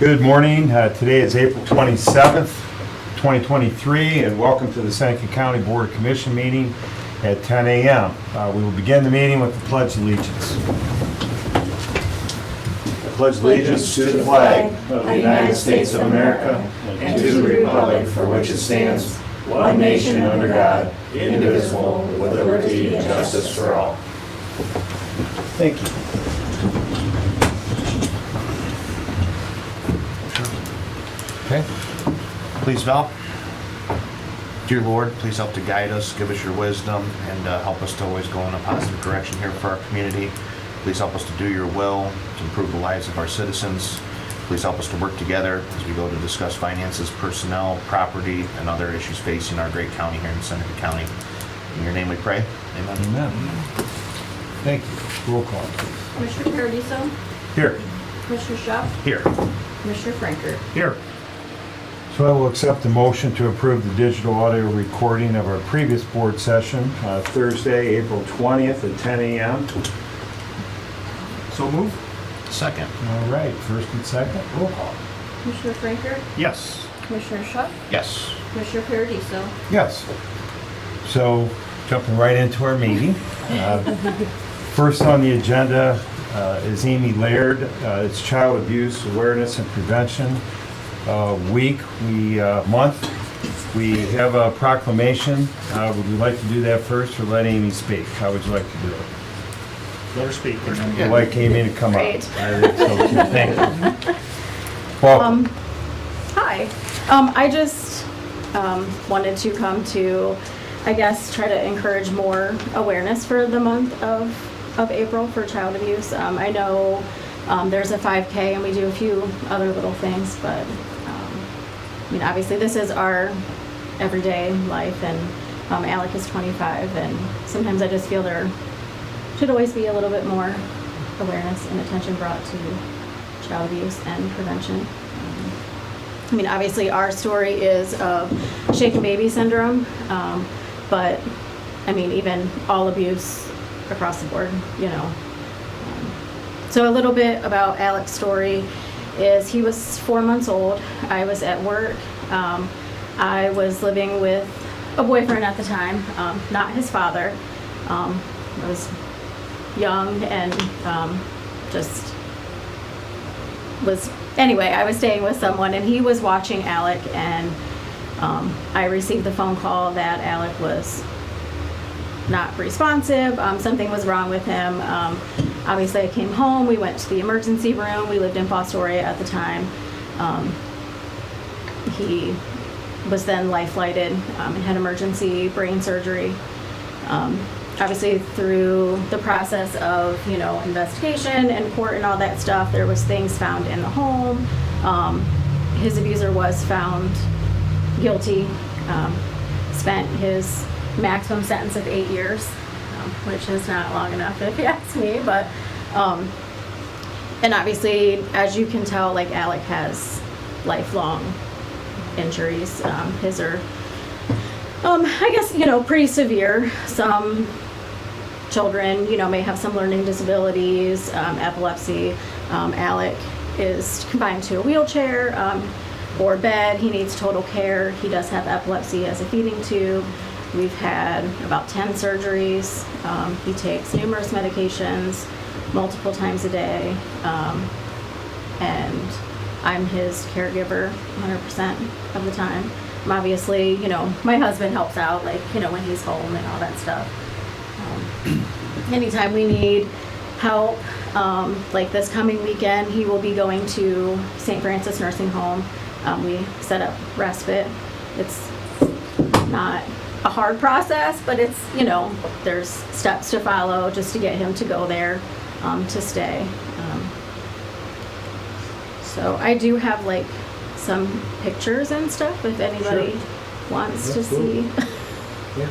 Good morning. Today is April 27th, 2023, and welcome to the Seneca County Board of Commission meeting at 10 a.m. We will begin the meeting with the Pledge of Allegiance. I pledge allegiance to the flag of the United States of America and to the republic for which it stands, one nation under God, indivisible, with liberty and justice for all. Thank you. Okay. Please, Val. Dear Lord, please help to guide us, give us your wisdom, and help us to always go in a positive direction here for our community. Please help us to do your will, to improve the lives of our citizens. Please help us to work together as we go to discuss finances, personnel, property, and other issues facing our great county here in Seneca County. In your name we pray. Amen. Amen. Thank you. Roll call, please. Commissioner Paradiso, Here. Commissioner Schuff, Here. Commissioner Franker. Here. So I will accept the motion to approve the digital audio recording of our previous board session, Thursday, April 20th at 10 a.m. So move. Second. All right, first and second, roll call. Commissioner Franker, Yes. Commissioner Schuff, Yes. Commissioner Paradiso. Yes. So jumping right into our meeting. First on the agenda is Amy Laird. It's Child Abuse Awareness and Prevention month. We have a proclamation. Would you like to do that first or let Amy speak? How would you like to do it? Let her speak. I'd like Amy to come up. Great. I think so too. Thank you. Welcome. Hi. I just wanted to come to, I guess, try to encourage more awareness for the month of April for child abuse. I know there's a 5K and we do a few other little things, but I mean, obviously this is our everyday life, and Alec is 25, and sometimes I just feel there should always be a little bit more awareness and attention brought to child abuse and prevention. I mean, obviously our story is of shaken baby syndrome, but I mean, even all abuse across the board, you know. So a little bit about Alec's story is he was 4 months old. I was at work. I was living with a boyfriend at the time, not his father. I was young and anyway, I was staying with someone and he was watching Alec, and I received the phone call that Alec was not responsive. Something was wrong with him. Obviously I came home, we went to the emergency room. We lived in Fostoria at the time. He was then life-flighted and had emergency brain surgery. Obviously through the process of, you know, investigation and court and all that stuff, there was things found in the home. His abuser was found guilty, spent his maximum sentence of 8 years, which is not long enough if you ask me, but and obviously, as you can tell, like, Alec has lifelong injuries. His are I guess, you know, pretty severe. Some children, you know, may have some learning disabilities, epilepsy. Alec is confined to a wheelchair or bed. He needs total care. He does have epilepsy as a feeding tube. We've had about 10 surgeries. He takes numerous medications multiple times a day. And I'm his caregiver 100% of the time. Obviously, you know, my husband helps out, like, you know, when he's home and all that stuff. Anytime we need help, like this coming weekend, he will be going to St. Francis Nursing Home. We set up respite. It's not a hard process, but it's, you know, there's steps to follow just to get him to go there, to stay. So I do have like some pictures and stuff if anybody wants to see. Yeah.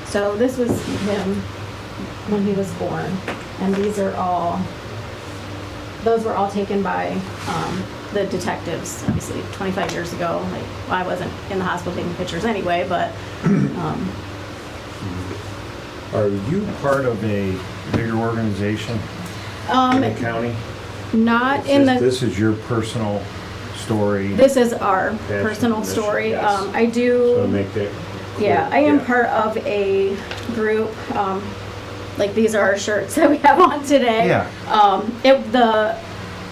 So this was him when he was born, and these are all, those were all taken by the detectives, obviously 25 years ago. Like, well, I wasn't in the hospital taking pictures anyway, but Are you part of a bigger organization in the county? Not in the. This is your personal story? This is our Passion, personal mission, story. yes. I do. So make that clear. Yeah, I am part of a group. Like these are our shirts that we have on today. Yeah.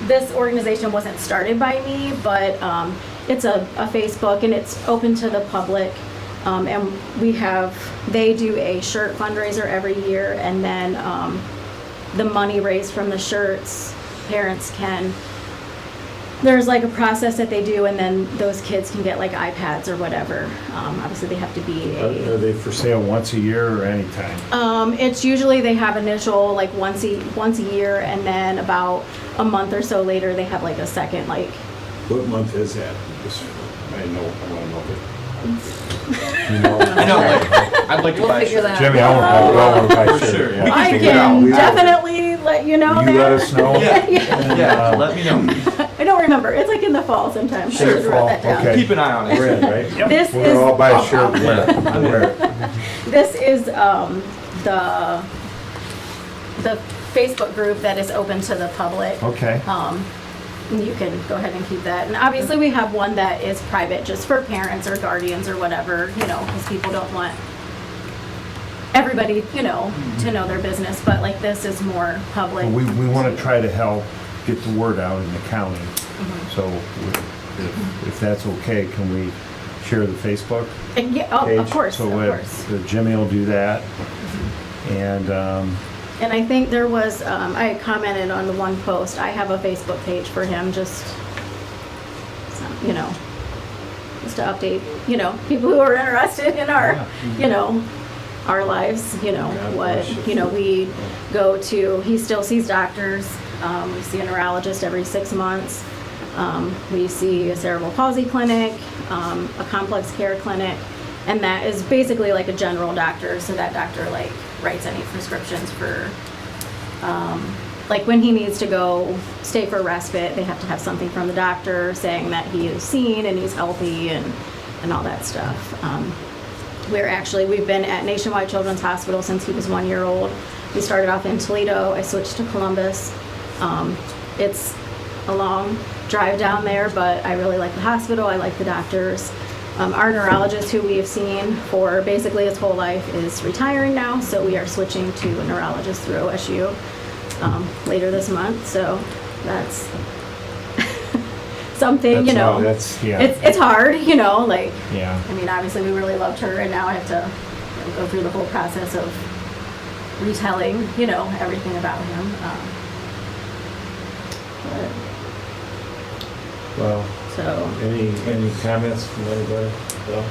This organization wasn't started by me, but it's a Facebook and it's open to the public. And they do a shirt fundraiser every year, and then the money raised from the shirts, parents can. There's like a process that they do, and then those kids can get like iPads or whatever. Obviously, they have to be Are they for sale once a year or anytime? It's usually they have initial like once a year, and then about a month or so later they have like a second like. What month is that? I want to know. I know, like, I'd like to buy a figure shirt. that out. Jimmy, I want to buy a For shirt. sure. yeah. We I figure it out. can We will. definitely let you know You that. let us know? Yeah, let me know. I don't remember. It's like in the fall sometimes. I Sure. should write that down. Okay. Keep an eye on it. We're in, right? This We're is gonna all buy a shirt and wear it. We'll wear it. this is the Facebook group that is open to the public. Okay. You can go ahead and keep that. And obviously we have one that is private just for parents or guardians or whatever, because people don't want everybody, to know their business. But like this is more public. Well, we want to try to help get the word out in the county. So if that's okay, can we share the Facebook And yeah, of page? course, So of course. Jimmy will do that. And And I think there was, I had commented on the one post, I have a Facebook page for him, just to update, people who are interested in our, our lives, what, bless you. we go to, he still sees doctors, we see a neurologist every 6 months, we see a cerebral palsy clinic, a complex care clinic, and that is basically like a general doctor, so that doctor like writes any prescriptions for, like when he needs to go stay for respite, they have to have something from the doctor saying that he is seen and he's healthy and all that stuff. We've been at Nationwide Children's Hospital since he was 1 year old. We started off in Toledo, I switched to Columbus. It's a long drive down there, but I really like the hospital, I like the doctors. Our neurologist, who we have seen for basically his whole life, is retiring now, so we are switching to a neurologist through OSU later this month. So that's something, That's, yeah. It's hard, like, Yeah. I mean, obviously we really loved her, and now I have to go through the whole process of retelling, everything about him. Well, So. any comments from anybody? No?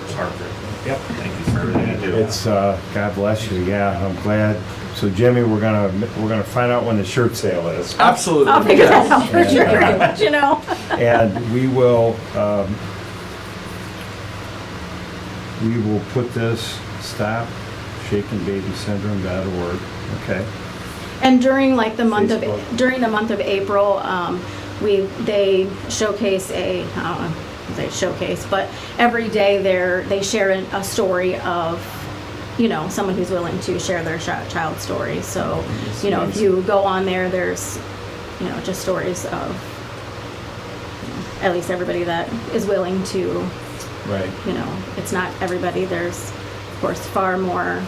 It's Harper. Yep. Thank you for everything you do. It's, God bless you, yeah, I'm glad. So Jimmy, we're gonna find out when the shirt sale is. Absolutely. I'll figure that out for sure, Yeah. And we will put this, stop shakenbabysyndrome.org, okay? And during like the month Facebook. of April, they showcase I don't know if they showcase, but every day they share a story of, someone who's willing to share their child's story. So, if you go on there, there's, just stories of at least everybody that is willing to, Right. it's not everybody. There's, of course, far more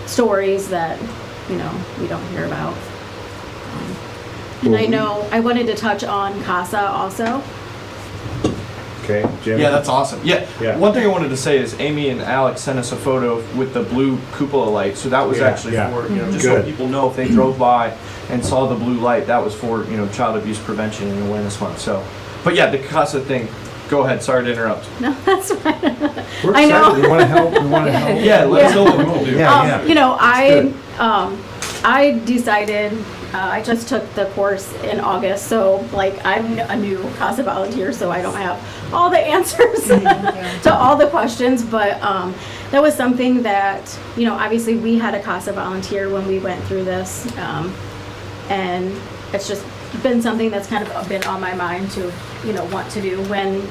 stories that, we don't hear about. And I know I wanted to touch on CASA also. Okay, Jimmy? Yeah, that's awesome. Yeah. Yeah. One thing I wanted to say is Amy and Alex sent us a photo with the blue cupola light. So that was Yeah, actually yeah. for, just so Good. people know if they drove by and saw the blue light, that was for, Child Abuse Prevention and Awareness Month. So, but yeah, the CASA thing, go ahead. Sorry to interrupt. No, that's fine. We're I know. excited. We wanna help, Yeah, let us know what we can do. Yeah. I decided, I just took the course in August, so like I'm a new CASA volunteer, so I don't have all the answers to all the questions, but that was something that, obviously we had a CASA volunteer when we went through this, and it's just been something that's kind of been on my mind to, want to do when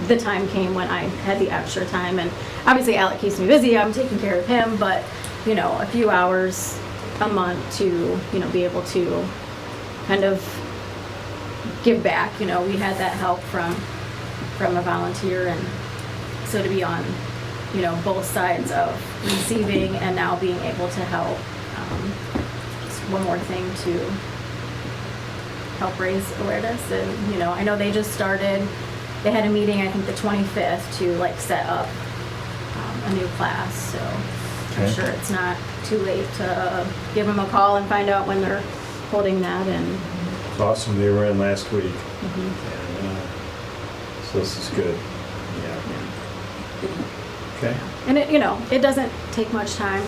the time came when I had the extra time. And obviously Alec keeps me busy, I'm taking care of him, but, you know, a few hours a month to, you know, be able to kind of give back. You know, we had that help from a volunteer, and so to be on, you know, both sides of receiving and now being able to help. Just one more thing to help raise awareness. And, you know, I know they just started, they had a meeting, I think the 25th, to like set up a new class. So I'm Okay. sure it's not too late to give them a call and find out when they're holding that. And It's awesome, they were in last week. mhm. And, so this is good. Okay. And it, you know, it doesn't take much time.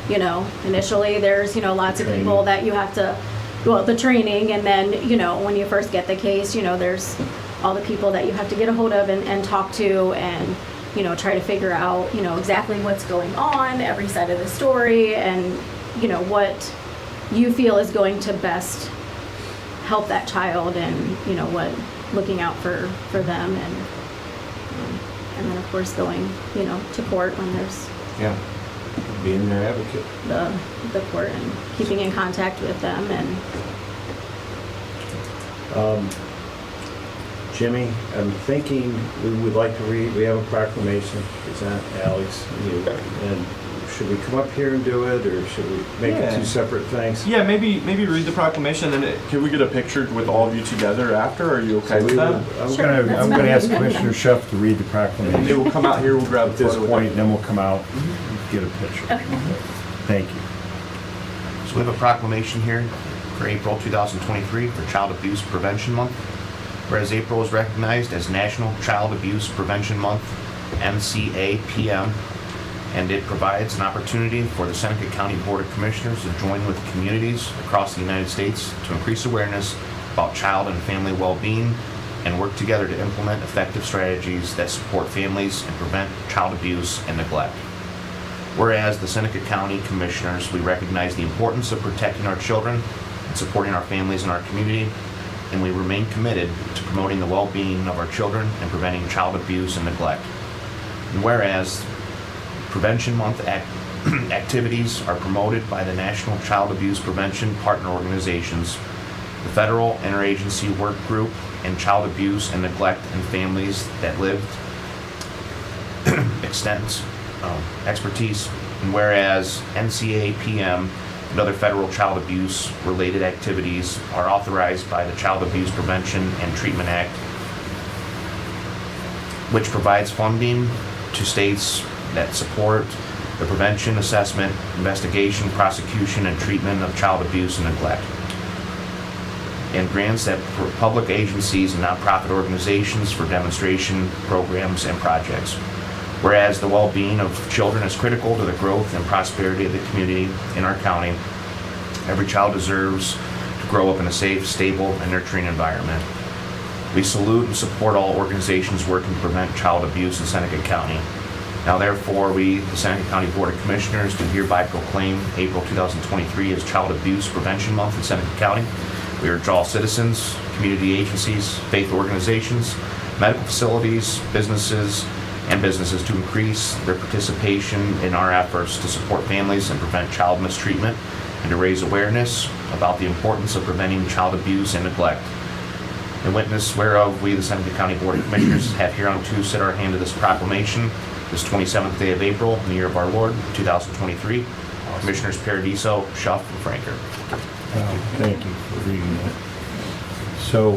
You know, initially there's, you know, lots of people Training. that you have to, well, the training, and then, you know, when you first get the case, you know, there's all the people that you have to get a hold of and talk to, and, you know, try to figure out, you know, exactly what's going on, every side of the story, and, you know, what you feel is going to best help that child, and, you know, what, looking out for them, and then of course going, you know, to court when there's Yeah. Being their advocate. the court, and keeping in contact with them. And Jimmy, I'm thinking we would like to read, we have a proclamation, present Alex and you. And should we come up here and do it, or should we make it Yeah. two separate things? Yeah, maybe read the proclamation, and then can we get a picture with all of you together after? Are you okay So with we that? would- I'm Sure, gonna, that's I'm gonna fine. ask Commissioner Schuff to read the And proclamation they will come out here, we'll grab a at this photo with point, them. then we'll come out and get a picture. Thank you. So we have a proclamation here for April 2023 for Child Abuse Prevention Month. Whereas April is recognized as National Child Abuse Prevention Month, NCAPM, and it provides an opportunity for the Seneca County Board of Commissioners to join with communities across the United States to increase awareness about child and family well-being, and work together to implement effective strategies that support families and prevent child abuse and neglect. Whereas the Seneca County Commissioners, we recognize the importance of protecting our children and supporting our families and our community, and we remain committed to promoting the well-being of our children and preventing child abuse and neglect. And whereas Prevention Month activities are promoted by the National Child Abuse Prevention Partner Organizations, the Federal Interagency Work Group, and Child Abuse and Neglect in Families That Live extends expertise. And whereas NCAPM and other federal child abuse related activities are authorized by the Child Abuse Prevention and Treatment Act, which provides funding to states that support the prevention, assessment, investigation, prosecution, and treatment of child abuse and neglect, and grants that for public agencies and nonprofit organizations for demonstration programs and projects. Whereas the well-being of children is critical to the growth and prosperity of the community in our county, every child deserves to grow up in a safe, stable, and nurturing environment. We salute and support all organizations working to prevent child abuse in Seneca County. Now therefore, we, the Seneca County Board of Commissioners, do hereby proclaim April 2023 as Child Abuse Prevention Month in Seneca County. We urge all citizens, community agencies, faith organizations, medical facilities, businesses to increase their participation in our efforts to support families and prevent child mistreatment, and to raise awareness about the importance of preventing child abuse and neglect. In witness whereof, we, the Seneca County Board of Commissioners, have hereunto set our hand to this proclamation, this 27th day of April, in the year of our Lord, 2023. Commissioners Paradiso, Schuff, and Franker. Thank you for reading that. So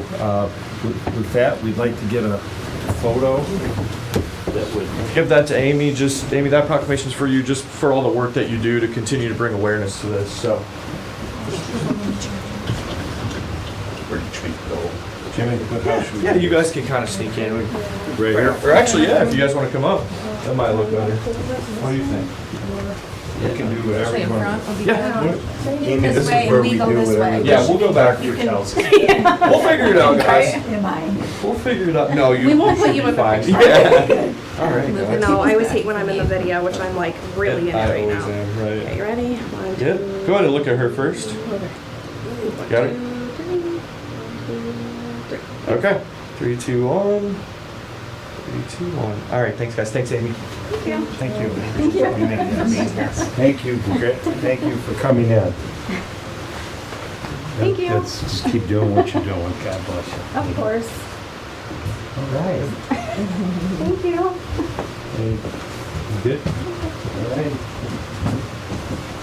with that, we'd like to get a photo that would, Give that to Amy. Just Amy, that proclamation's for you, just for all the work that you do to continue to bring awareness to this. So, Where did you go? Jimmy, how should we? yeah, you guys can kind of sneak in. Right here? Or actually, yeah, if you guys want to come up, that might look better. What do you think? We can do whatever you want. Yeah, Amy, this is where we do whatever. yeah, we'll go back. We'll figure it out, guys. We'll figure it out. No, you. We won't you put should you be in the fine. picture. Yeah. All right. guys. No, I always hate when I'm in the video, which I'm like really in it I right always now. am, right. Okay, you ready? One, Yep. two, Go ahead and look at her first. Got it? two, three. Okay. 3, 2, 1. 3, 2, 1. All right, thanks, guys. Thanks, Amy. Thank you. Thank you. Thank you. Thank you for coming in. Thank you. Just keep doing what you're doing. God bless you. Of course. All right. Thank you. Hey, you good? All right.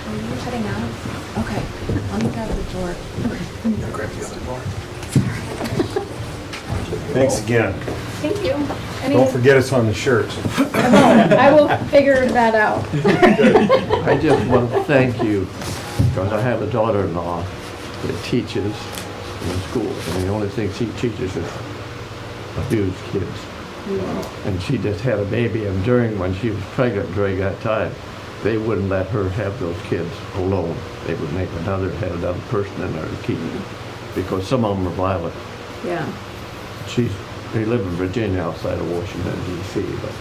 Are you heading out? Okay, let me grab the door. Thanks again. Thank you. Don't forget us on the shirts. I will figure that out. I just want to thank you, because I have a daughter-in-law that teaches in school, and the only thing she teaches is abused kids. And she just had a baby, and when she was pregnant during that time, they wouldn't let her have those kids alone. They would make have another person in there to keep them, because some of them are violent. Yeah. They live in Virginia outside of Washington, D.C., but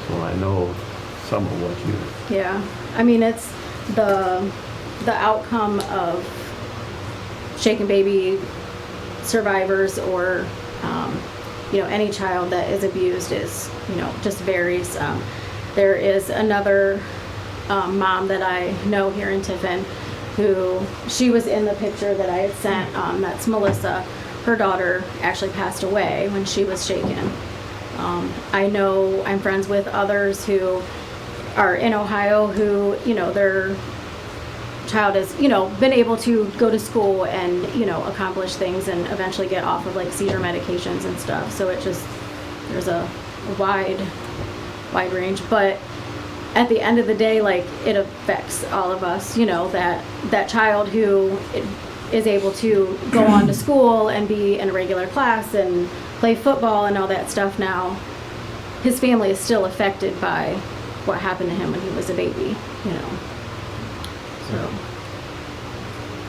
so I know some of what you. Yeah. I mean, it's the outcome of shaken baby survivors or, any child that is abused is, just varies. There is another mom that I know here in Tiffin who, she was in the picture that I had sent, that's Melissa. Her daughter actually passed away when she was shaken. I know I'm friends with others who are in Ohio who, their child has, been able to go to school and, accomplish things and eventually get off of like seizure medications and stuff. So there's a wide range, but at the end of the day, like, it affects all of us, that child who is able to go on to school and be in a regular class and play football and all that stuff now, his family is still affected by what happened to him when he was a baby, So.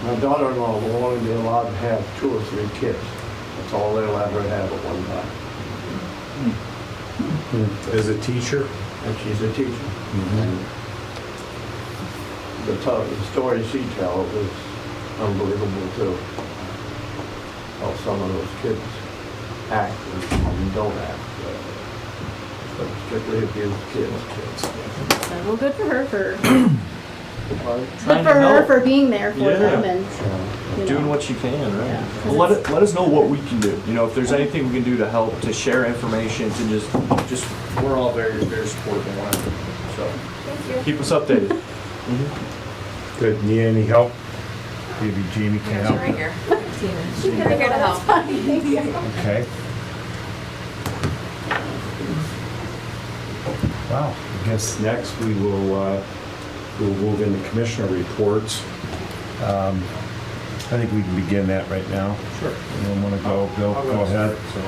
My daughter-in-law will only be allowed to have 2 or 3 kids. That's all they'll let her have at one time. As a teacher? And she's a teacher. And the story she tells is unbelievable too. How some of those kids act and don't act. But strictly abused kids. Well, good for her for Trying to help. being there for Yeah. them and Doing what you can, right? Yeah. Well, let us know what we can do. If there's anything we can do to help, to share information, to just we're all very, very supportive and whatever. So keep us updated. Good. Need any help? Maybe Jamie can help. Right here. She I'm here to help. Okay. Wow. I guess next we will we'll move into commissioner reports. I think we can begin that right now. Sure. Anyone want to go? Bill, go ahead. So,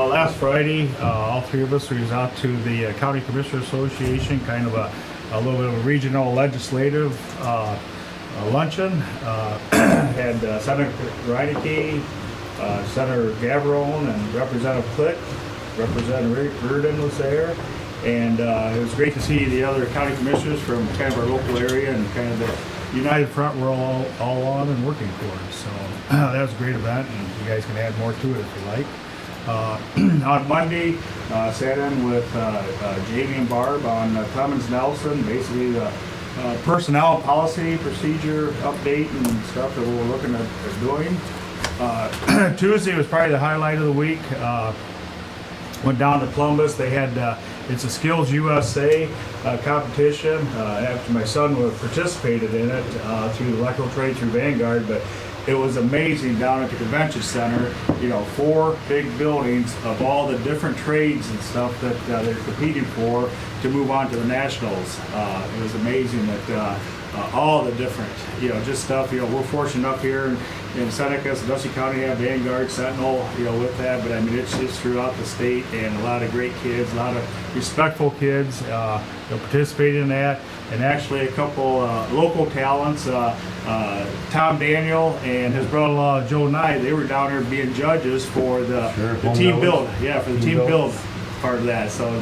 last Friday, all 3 of us was out to the County Commissioner Association, kind of a little bit of a regional legislative luncheon. Had Senator Reineke, Senator Gavrone, and Representative Click. Representative Reardon was there. And it was great to see the other county commissioners from kind of our local area and kind of the united front we're all on and working towards. So that was a great event, and you guys can add more to it if you like. On Monday, sat in with Jamie and Barb on Clemens Nelson, basically the personnel policy procedure update and stuff that we're looking at doing. Tuesday was probably the highlight of the week. Went down to Columbus. They had it's a Skills USA competition. After my son participated in it through the Electrical Trade through Vanguard, but it was amazing down at the convention center. 4 big buildings of all the different trades and stuff that they're competing for to move on to the nationals. It was amazing that all the different, just stuff. We're fortunate enough here in Seneca, Sandusky County, have Vanguard, Sentinel, with that. But I mean, it's throughout the state, and a lot of great kids, a lot of respectful kids participated in that. And actually, a couple local talents, Tom Daniel and his brother-in-law Joe Nye, they were down there being judges for the team build. Yeah, for the team build part of that. So I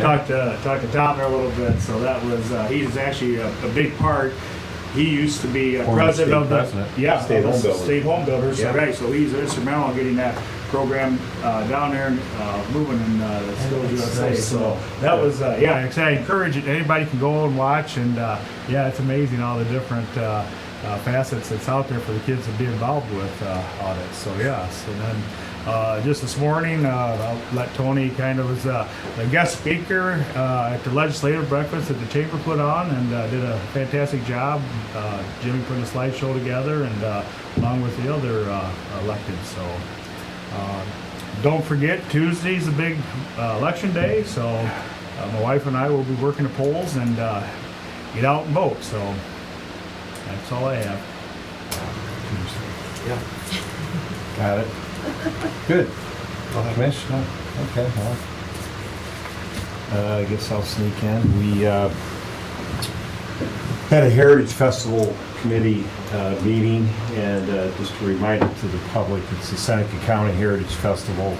got to talk to Tom there a little bit. So that was he's actually a big part he used to be Former president of state the, president. yeah, State of the Home Builders. State Home Builders, so, Yeah. right, so he's instrumental in getting that program down there and moving in the Skills USA. nice to So know. that was, yeah, I encourage it, anybody can go and watch, and yeah, it's amazing all the different facets that's out there for the kids to be involved with audits. So yes, and then just this morning, I'll let Tony kind of was a guest speaker at the legislative breakfast that the chamber put on, and did a fantastic job. Jimmy put a slideshow together, and along with the other electeds. So don't forget, Tuesday's a big election day, so my wife and I will be working the polls and get out and vote. So that's all I have. Got it. Good. Commissioner, okay, well, I guess I'll sneak in. We had a Heritage Festival Committee meeting, and just a reminder to the public, it's the Seneca County Heritage Festival,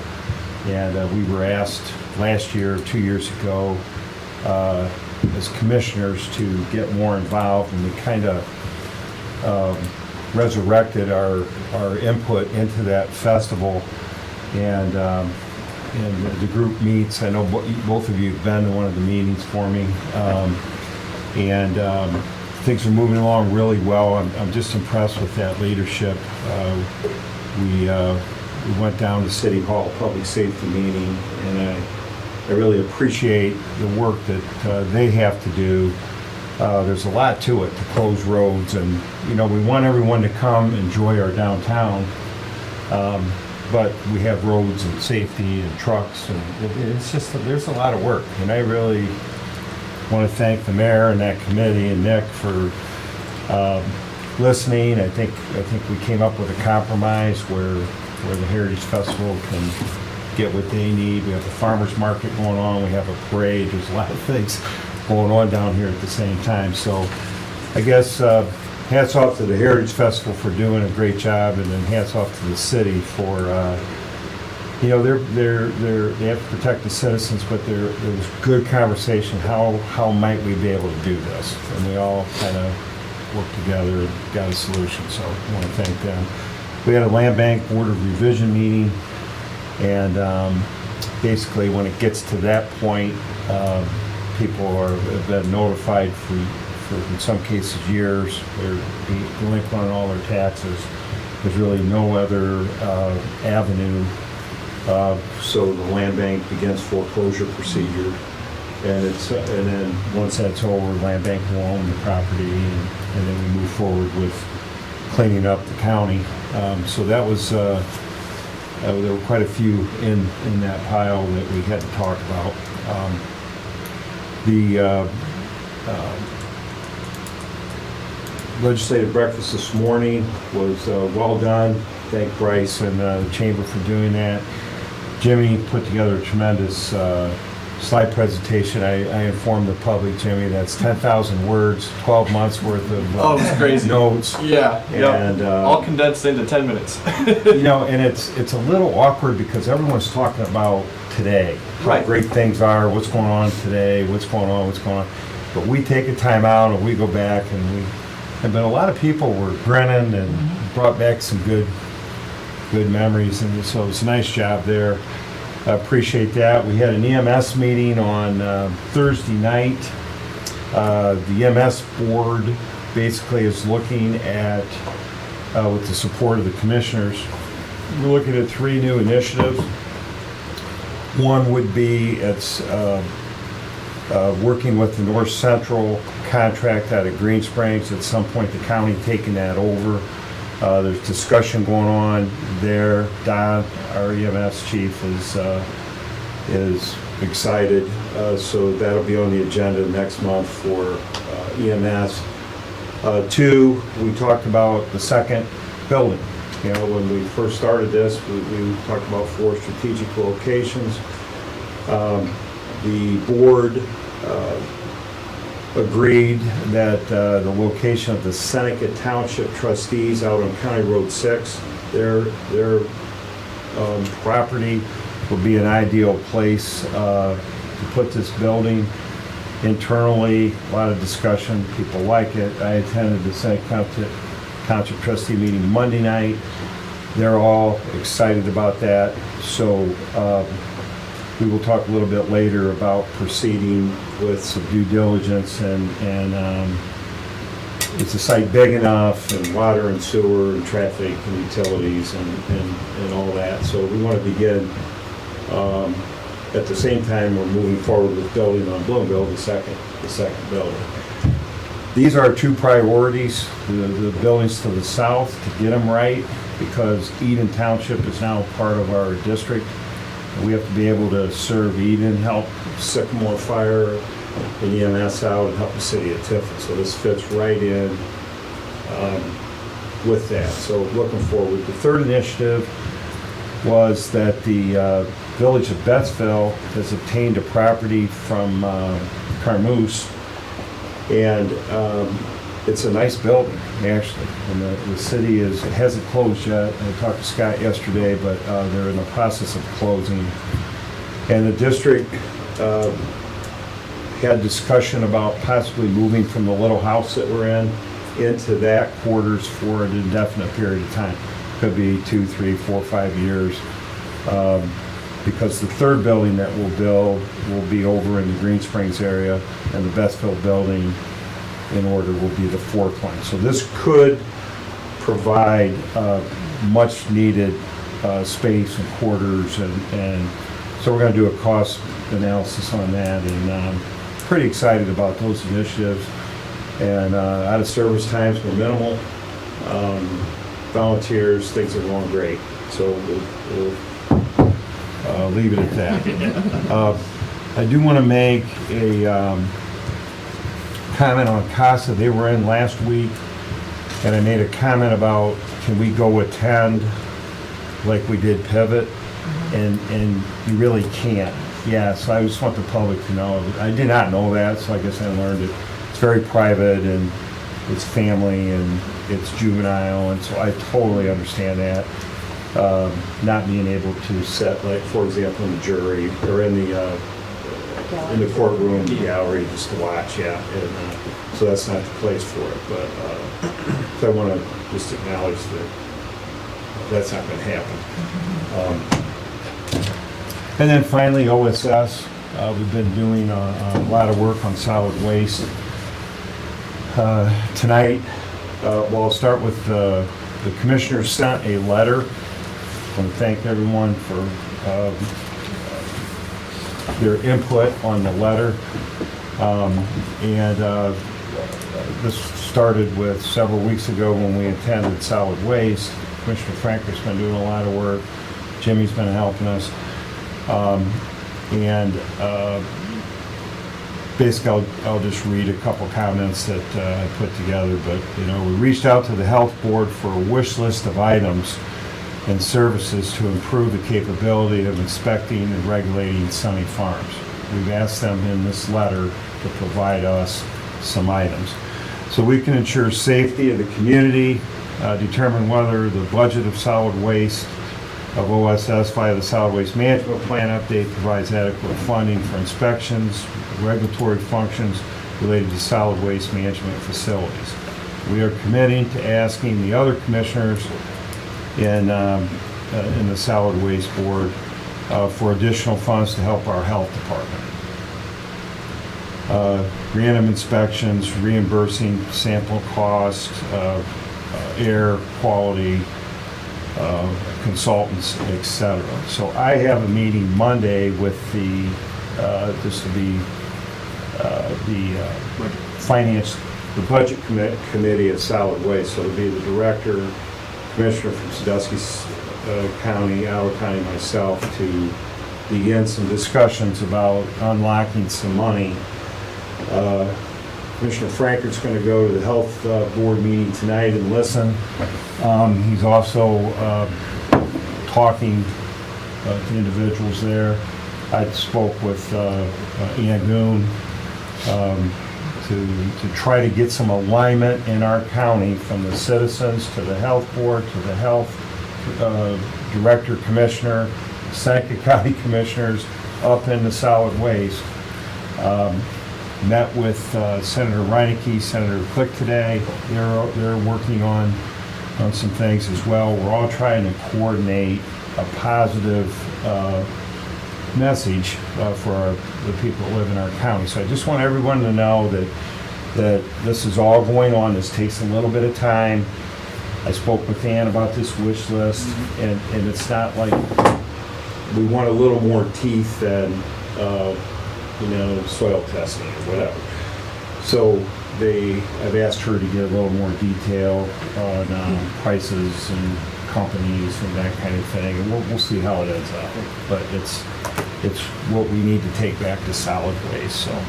and we were asked last year, 2 years ago, as commissioners to get more involved, and we kind of resurrected our input into that festival, and the group meets. I know both of you have been to one of the meetings for me, and things are moving along really well. I'm just impressed with that leadership. We went down to City Hall Public Safety meeting, and I really appreciate the work that they have to do. There's a lot to it, to close roads, and we want everyone to come enjoy our downtown, but we have roads and safety and trucks, and it's just there's a lot of work, and I really want to thank the mayor and that committee and Nick for listening. I think we came up with a compromise where the Heritage Festival can get what they need. We have a farmers market going on, we have a parade, there's a lot of things going on down here at the same time. So I guess hats off to the Heritage Festival for doing a great job, and then hats off to the city for they have to protect the citizens, but there was good conversation. How might we be able to do this? And we all kind of worked together and got a solution. So I want to thank them. We had a Land Bank Board of Revision meeting, and basically when it gets to that point, people have been notified for in some cases years. They're delinquent on all their taxes. There's really no other avenue. So the land bank begins foreclosure procedure, and then once that's over, land bank will own the property, and then we move forward with cleaning up the county. So that was there were quite a few in that pile that we had to talk about. The legislative breakfast this morning was well done. Thank Bryce and the chamber for doing that. Jimmy put together a tremendous slide presentation. I informed the public, Jimmy, that's 10,000 words, 12 months worth of it's crazy. notes. Yeah, And all condensed into 10 minutes. and it's a little awkward because everyone's talking about today, how Right. great things are, what's going on today, what's going on. But we take a time out and we go back, but a lot of people were grinning and brought back some good memories, and so it's a nice job there. I appreciate that. We had an EMS meeting on Thursday night. The EMS board basically is looking at, with the support of the commissioners, we're looking at 3 new initiatives. One would be working with the North Central contract out of Green Springs. At some point, the county taking that over. There's discussion going on there. Don, our EMS chief, is excited. So that'll be on the agenda next month for EMS. 2, we talked about the second building. When we first started this, we talked about 4 strategic locations. The board agreed that the location of the Seneca Township trustees out on County Road 6, their property would be an ideal place to put this building. internally, a lot of discussion, people like it. I attended the Senate Township Trustee meeting Monday night. They're all excited about that. So we will talk a little bit later about proceeding with some due diligence and is the site big enough, and water and sewer and traffic and utilities and all that. So we want to begin, at the same time, we're moving forward with building on Bloomville, the second building. These are our two priorities, the buildings to the south, to get them right, because Eden Township is now part of our district. We have to be able to serve Eden, help Sycamore Fire and EMS out, and help the city of Tiffin. So this fits right in with that. So looking forward. The third initiative was that the Village of Bettsville has obtained a property from Carmoose, and it's a nice building, actually. And the city hasn't closed yet. I talked to Scott yesterday, but they're in the process of closing. And the district had discussion about possibly moving from the little house that we're in into that quarters for an indefinite period of time. Could be 2, 3, 4, 5 years. Because the third building that we'll build will be over in the Green Springs area, and the Bettsville building in order will be the fourth one. So this could provide much needed space and quarters, and so we're going to do a cost analysis on that, and pretty excited about those initiatives. And out of service times were minimal. Volunteers, things are going great. So we'll leave it at that. I do want to make a comment on CASA. They were in last week, and I made a comment about, can we go attend like we did Pivot? And you really can't. Yeah, so I just want the public to know. I did not know that, so I guess I learned it. It's very private, and it's family, and it's juvenile, and so I totally understand that. Not being able to sit, like, for example, in the jury, or in the courtroom gallery, just to watch, yeah. And so that's not the place for it, but so I want to just acknowledge that that's not going to happen. And then finally, OSS. We've been doing a lot of work on solid waste. Tonight, well, I'll start with the commissioners sent a letter. I want to thank everyone for their input on the letter. This started with several weeks ago when we attended solid waste. Commissioner Franker's been doing a lot of work. Jimmy's been helping us. Basically, I'll just read a couple comments that I put together. But, we reached out to the health board for a wish list of items and services to improve the capability of inspecting and regulating Sunny Farms. We've asked them in this letter to provide us some items so we can ensure safety of the community, determine whether the budget of solid waste of OSS via the Solid Waste Management Plan update provides adequate funding for inspections, regulatory functions related to solid waste management facilities. We are committing to asking the other commissioners in the Solid Waste Board for additional funds to help our health department. Random inspections, reimbursing sample costs, air quality, consultants, etc. So I have a meeting Monday with the budget committee of solid waste. So it'll be the director, commissioner from Sandusky County, Howard County, myself, to begin some discussions about unlocking some money. Commissioner Franker's going to go to the health board meeting tonight and listen. He's also talking to individuals there. I spoke with Ann Goon to try to get some alignment in our county from the citizens to the health board to the health director commissioner, Seneca County commissioners up into solid waste. Met with Senator Reineke, Senator Click today. They're working on some things as well. We're all trying to coordinate a positive message for the people that live in our county. So I just want everyone to know that this is all going on. This takes a little bit of time. I spoke with Ann about this wish list, and it's not like we want a little more teeth than soil testing or whatever. So I've asked her to get a little more detail on prices and companies and that kind of thing, and we'll see how it ends up. But it's what we need to take back to solid waste. So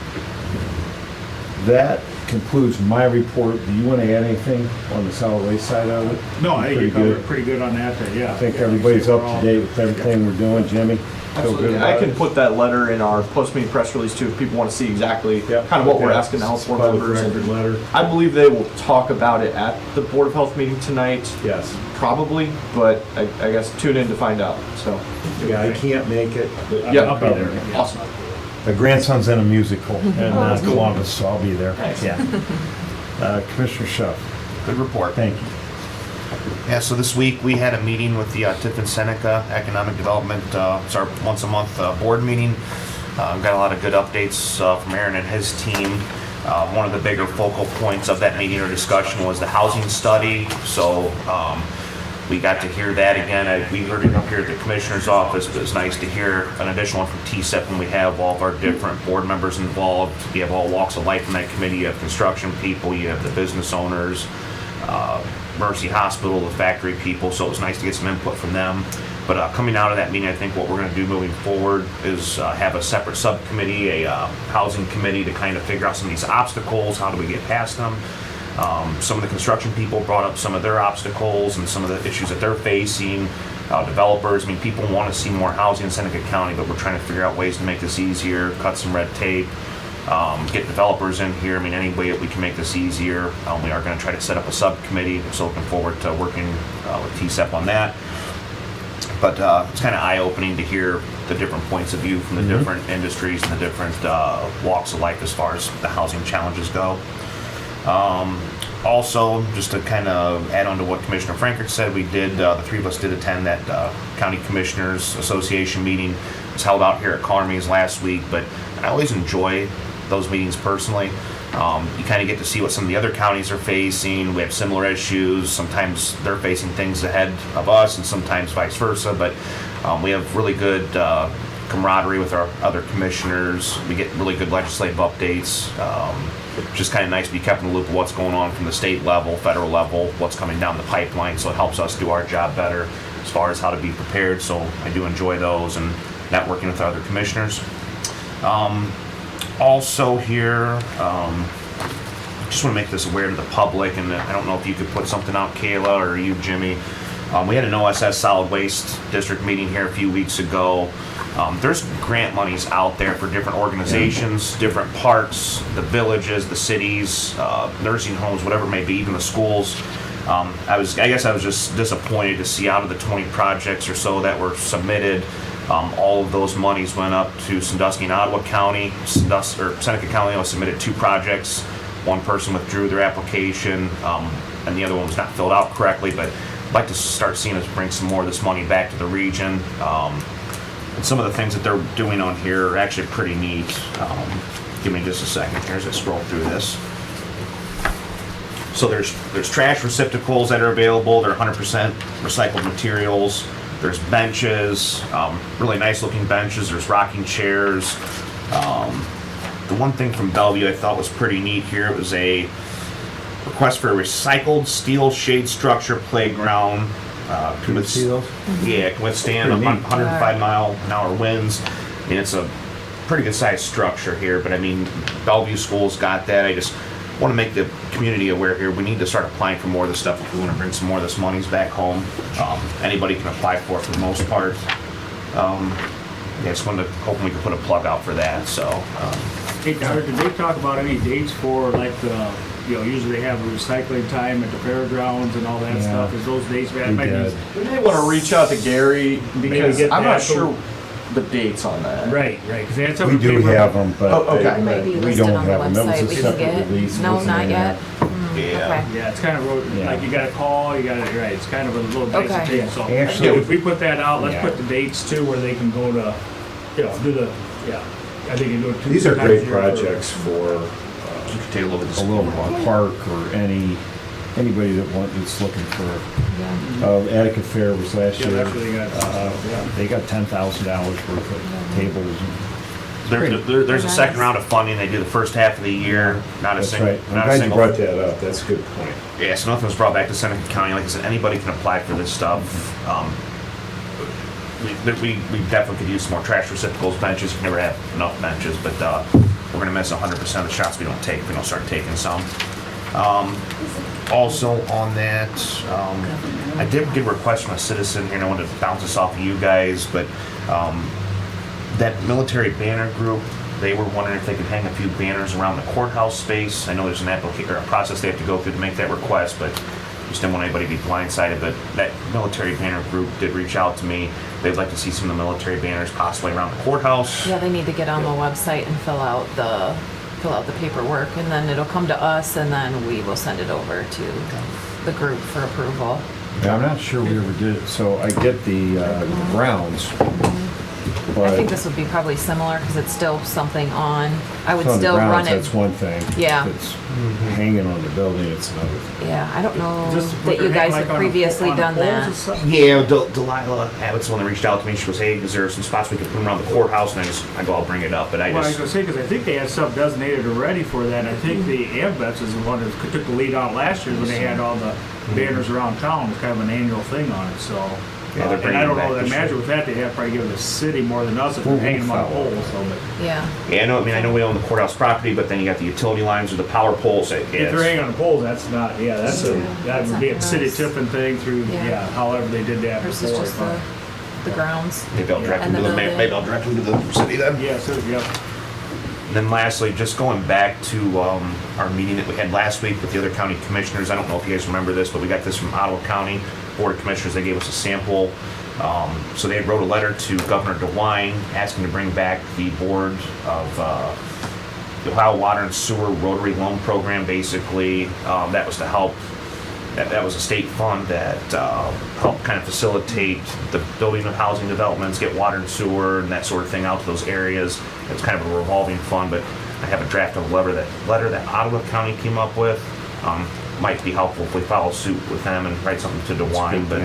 that concludes my report. Do you want to add anything on the solid waste side of it? No, I think Pretty you covered good. it pretty good on that, yeah. I think everybody's up to date with everything we're doing. Jimmy? Feel good Absolutely. about I can it? put that letter in our post-meeting press release too, if people want to see exactly Yep. kind of what we're Okay. asking the health board Public members. record letter. I believe they will talk about it at the Board of Health meeting tonight, Yes. probably, but I guess tune in to find out, so. Yeah, I can't make it, but Yeah. I'll be there. yeah. Awesome. my grandson's in a musical in Columbus, so I'll be there. Thanks. Yeah. Commissioner Schuff, Good report. thank you. Yeah, so this week we had a meeting with the Tiffin Seneca Economic Development. It's our once a month board meeting. Got a lot of good updates from Aaron and his team. One of the bigger focal points of that meeting or discussion was the housing study. So we got to hear that again. We heard it up here at the commissioner's office, but it's nice to hear an additional one from TSEP when we have all of our different board members involved. You have all walks of life in that committee. You have construction people, you have the business owners, Mercy Hospital, the factory people, so it was nice to get some input from them. But coming out of that meeting, I think what we're going to do moving forward is have a separate subcommittee, a housing committee, to kind of figure out some of these obstacles. How do we get past them? Some of the construction people brought up some of their obstacles and some of the issues that they're facing. Developers, I mean, people want to see more housing in Seneca County, but we're trying to figure out ways to make this easier, cut some red tape. Get developers in here. I mean, any way that we can make this easier. We are going to try to set up a subcommittee, so looking forward to working with TSEP on that. But it's kind of eye-opening to hear the different points of view from the different industries and the different walks of life as far as the housing challenges go. Also, just to kind of add on to what Commissioner Frankert said, we did, the three of us did attend that County Commissioners Association meeting. It was held out here at Carmies last week, but I always enjoy those meetings personally. You kind of get to see what some of the other counties are facing. We have similar issues. Sometimes they're facing things ahead of us and sometimes vice versa, but we have really good camaraderie with our other commissioners. We get really good legislative updates. Just kind of nice to be kept in the loop of what's going on from the state level, federal level, what's coming down the pipeline, so it helps us do our job better as far as how to be prepared. So I do enjoy those and networking with other commissioners. Also here, just want to make this aware to the public, and I don't know if you could put something out, Kayla, or you, Jimmy. We had an OSS Solid Waste District meeting here a few weeks ago. There's grant monies out there for different organizations, different parks, the villages, the cities, nursing homes, whatever it may be, even the schools. I guess I was just disappointed to see out of the 20 projects or so that were submitted, all of those monies went up to Sandusky and Ottawa County. Seneca County only submitted 2 projects. One person withdrew their application, and the other one was not filled out correctly. But I'd like to start seeing us bring some more of this money back to the region. And some of the things that they're doing on here are actually pretty neat. Give me just a second here as I scroll through this. So there's trash receptacles that are available. They're 100% recycled materials. There's benches, really nice looking benches. There's rocking chairs. The one thing from Bellevue I thought was pretty neat here, it was a request for a recycled steel shade structure playground. Can we see those? Yeah, it can withstand Pretty neat. 105 mile an hour winds. I mean, it's a pretty good sized structure here, but I mean, Bellevue School's got that. I just want to make the community aware here. We need to start applying for more of this stuff if we want to bring some more of this monies back home. Anybody can apply for it for the most part. Yeah, just wanted to hoping we could put a plug out for that. So, Hey, Tyler, did they talk about any dates for like the, usually they have a recycling time at the fairgrounds and all that Yeah. stuff? Is those dates? We did. We may want to reach out to Gary because get I'm not that, so- sure the dates on that. Right, because they had some. We do have them, but Oh, okay. I- It might be we listed don't on the have them. That website. was We a can separate get. release. No, wasn't not in yet. there. Okay. Yeah, it's kind of, Yeah. like you gotta call, you gotta, right, it's kind of a little basic Okay. thing, so. Actually- Yeah, if we put that out, let's Yeah. put the dates too, where they can go to, do the, I think you do it two These are times great a year for- projects for You can take a look at a this. little park or anybody that's looking for. Yeah. Attica Fair was last Yeah, year. that's where they got, yeah. They got $10,000 worth of tables. There's a second round of funding. They do the first half of the year. Not a That's single. right. I'm Not a glad you single. brought that up. That's a good point. Yeah, so nothing was brought back to Seneca County. Like I said, anybody can apply for this stuff. We definitely could use some more trash receptacles, benches. You can never have enough benches, but we're gonna miss 100% of the shots we don't take if we don't start taking some. Also on that, I did get a request from a citizen here, and I wanted to bounce this off of you guys, but that military banner group, they were wondering if they could hang a few banners around the courthouse space. I know there's an application or a process they have to go through to make that request, but just didn't want anybody to be blindsided. But that military banner group did reach out to me. They'd like to see some of the military banners possibly around the courthouse. Yeah, they need to get on the website and fill out the paperwork, and then it'll come to us, and then we will send it over to the group for approval. Yeah, I'm not sure we ever did it. So I get the grounds, I but think this would be probably similar because it's still something on. I would on the still run grounds, it. that's one thing. Yeah. If it's hanging on the building, it's another thing. Yeah, I don't know Just that put you their guys hand, like, have on previously on done poles or that. something? Yeah, Delilah Abbott's the one that reached out to me. She goes, "Hey, is there some spots we could put them around the courthouse?" And I go, "I'll bring it up." But Well, I was gonna say, because I think they had stuff designated already for that. I think the AMVets is the one that took the lead on last year when they had all the banners around town. It's kind of an annual thing on it, so. Yeah, they're And bringing I don't it back know, I this year. imagine with that, they have probably given the city more than us if they're We'll hanging them on follow. poles, so. But Yeah. Yeah, I know we own the courthouse property, but then you got the utility lines or the power poles. if they're hanging on the poles, that's not, that would be a city That's- tipping thing through, Yeah. however they did that Versus before. just the grounds. Maybe I'll direct And them the to the building. maybe I'll direct them to the city then. Yeah, so, yep. And then lastly, just going back to our meeting that we had last week with the other county commissioners. I don't know if you guys remember this, but we got this from Ottawa County Board of Commissioners. They gave us a sample. So they wrote a letter to Governor DeWine asking to bring back the board of the Ohio Water and Sewer Rotary Loan Program. Basically, that was to help. That was a state fund that helped kind of facilitate the building of housing developments, get water and sewer and that sort of thing out to those areas. It's kind of a revolving fund, but I have a draft of a letter that Ottawa County came up with. Might be helpful if we follow suit with them and write something to DeWine. But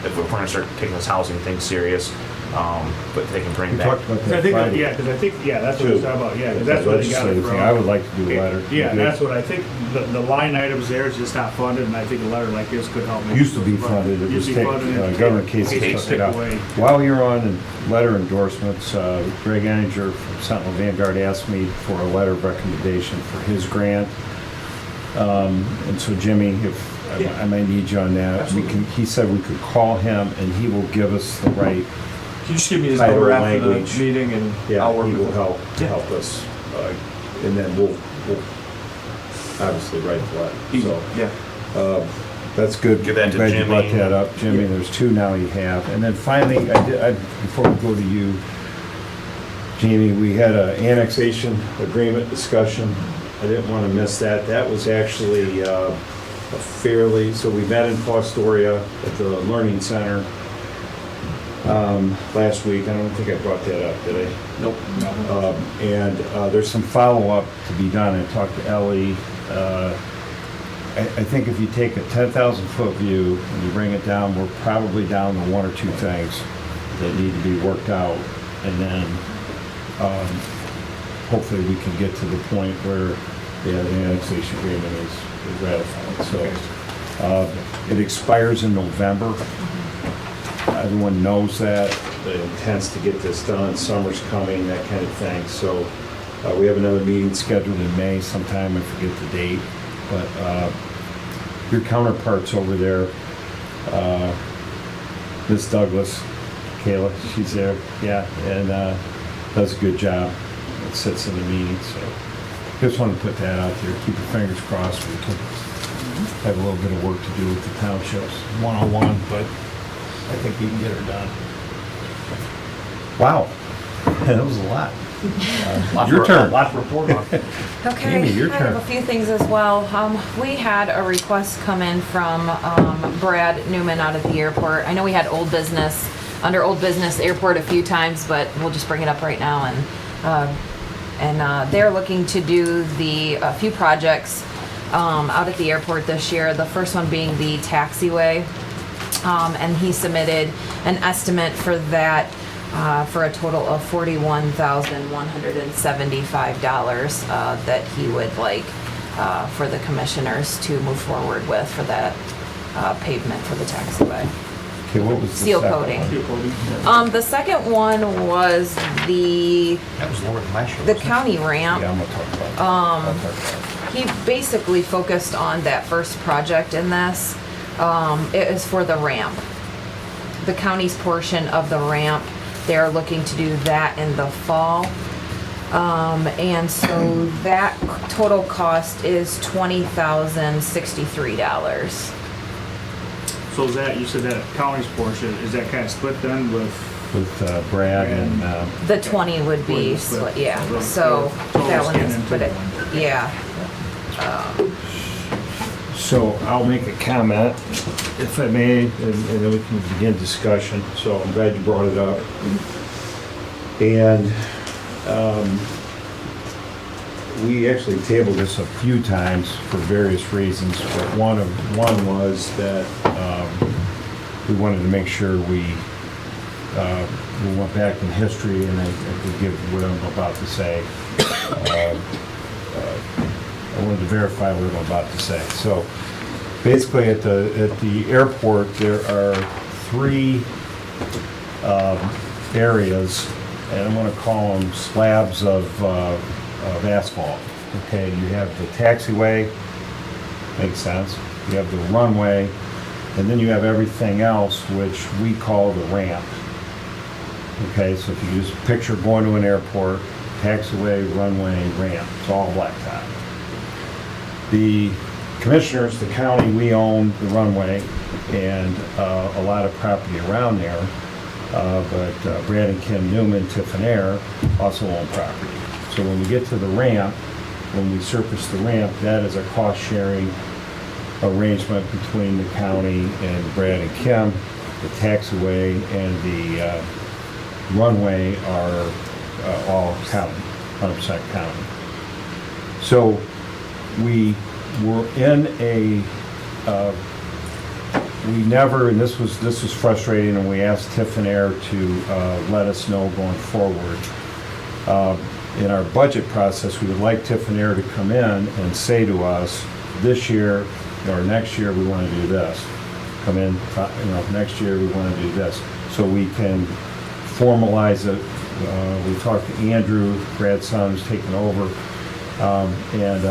if we're going to start taking this housing thing serious, but they can bring We back. talked about I that think, Friday. because I think, that's what I was talking about, because that's what they got it Legislative from. thing. I would like to do a letter. Yeah, that's what I think, the line items there is just not funded, and I think a letter like this could help. make Used to be those funded, it was Used to be taken, funded and Governor Casey Casey took it out. away. While you're on letter endorsements, Greg Eninger from Sentinel Vanguard asked me for a letter of recommendation for his grant. And so Jimmy, if I might need you on that, he said we could call him and he will give us the right, Can you just give me his Title number after language. the meeting and yeah, I'll work he with will him? help us. And then we'll obviously write the letter. So, Yeah. that's good. Give that I'm to glad you brought Jimmy. that up, Jimmy. There's two now you have. And then finally, before we go to you, Jamie, we had an annexation agreement discussion. I didn't want to miss that. That was actually so we met in Fostoria at the Learning Center last week. I don't think I brought that up, did I? Nope. And there's some follow-up to be done. I talked to Ellie. I think if you take a 10,000-foot view and you bring it down, we're probably down to one or two things that need to be worked out. And then hopefully we can get to the point where the annexation agreement is ratified. So it expires in November. Everyone knows that. It intends to get this done. Summer's coming, that kind of thing. So we have another meeting scheduled in May sometime. I forget the date. But your counterparts over there, Ms. Douglas, Kayla, she's there, yeah, and does a good job. It sits in the meeting, so just want to put that out there. Keep your fingers crossed. We can have a little bit of work to do with the townships, one-on-one, but I think we can get her done. Wow, that was a lot. Lot Your for- turn. Lot to report on. Okay, Amy, your I have turn. a few things as well. We had a request come in from Brad Newman out of the airport. I know we had old business, under old business airport a few times, but we'll just bring it up right now. And they're looking to do a few projects out at the airport this year. The first one being the taxiway. And he submitted an estimate for that for a total of $41,175 that he would like for the commissioners to move forward with for that pavement for the taxiway. Okay, what was the Seal second coating. one? The second one was That was lower than last year. the wasn't it? county ramp. Yeah, I'm gonna talk about that. I'll talk about it. He basically focused on that first project in this. It is for the ramp. The county's portion of the ramp, they're looking to do that in the fall. And so that total cost is $20,063. So is that, you said that county's portion, is that kind of split then with? With Brad and, The 20 would be split, yeah. So that one is, but it, yeah. so I'll make a comment, if I may, and then we can begin discussion. So I'm glad you brought it up. And we actually tabled this a few times for various reasons, but one was that we wanted to make sure we went back in history, and I could give what I'm about to say. I wanted to verify what I'm about to say. So basically at the airport, there are three areas, and I'm gonna call them slabs of asphalt. Okay, you have the taxiway, makes sense. You have the runway, and then you have everything else, which we call the ramp. Okay, so if you just picture going to an airport, taxiway, runway, ramp, it's all blacktop. The commissioners, the county, we own the runway and a lot of property around there, but Brad and Kim Newman, Tiffinair, also own property. So when we get to the ramp, when we surface the ramp, that is a cost-sharing arrangement between the county and Brad and Kim. The taxiway and the runway are all county, 100% county. So we were in a, we never, and this was frustrating, and we asked Tiffinair to let us know going forward. In our budget process, we would like Tiffinair to come in and say to us, this year or next year we want to do this. Come in, next year we want to do this. So we can formalize it. We talked to Andrew, Brad's son, who's taken over, and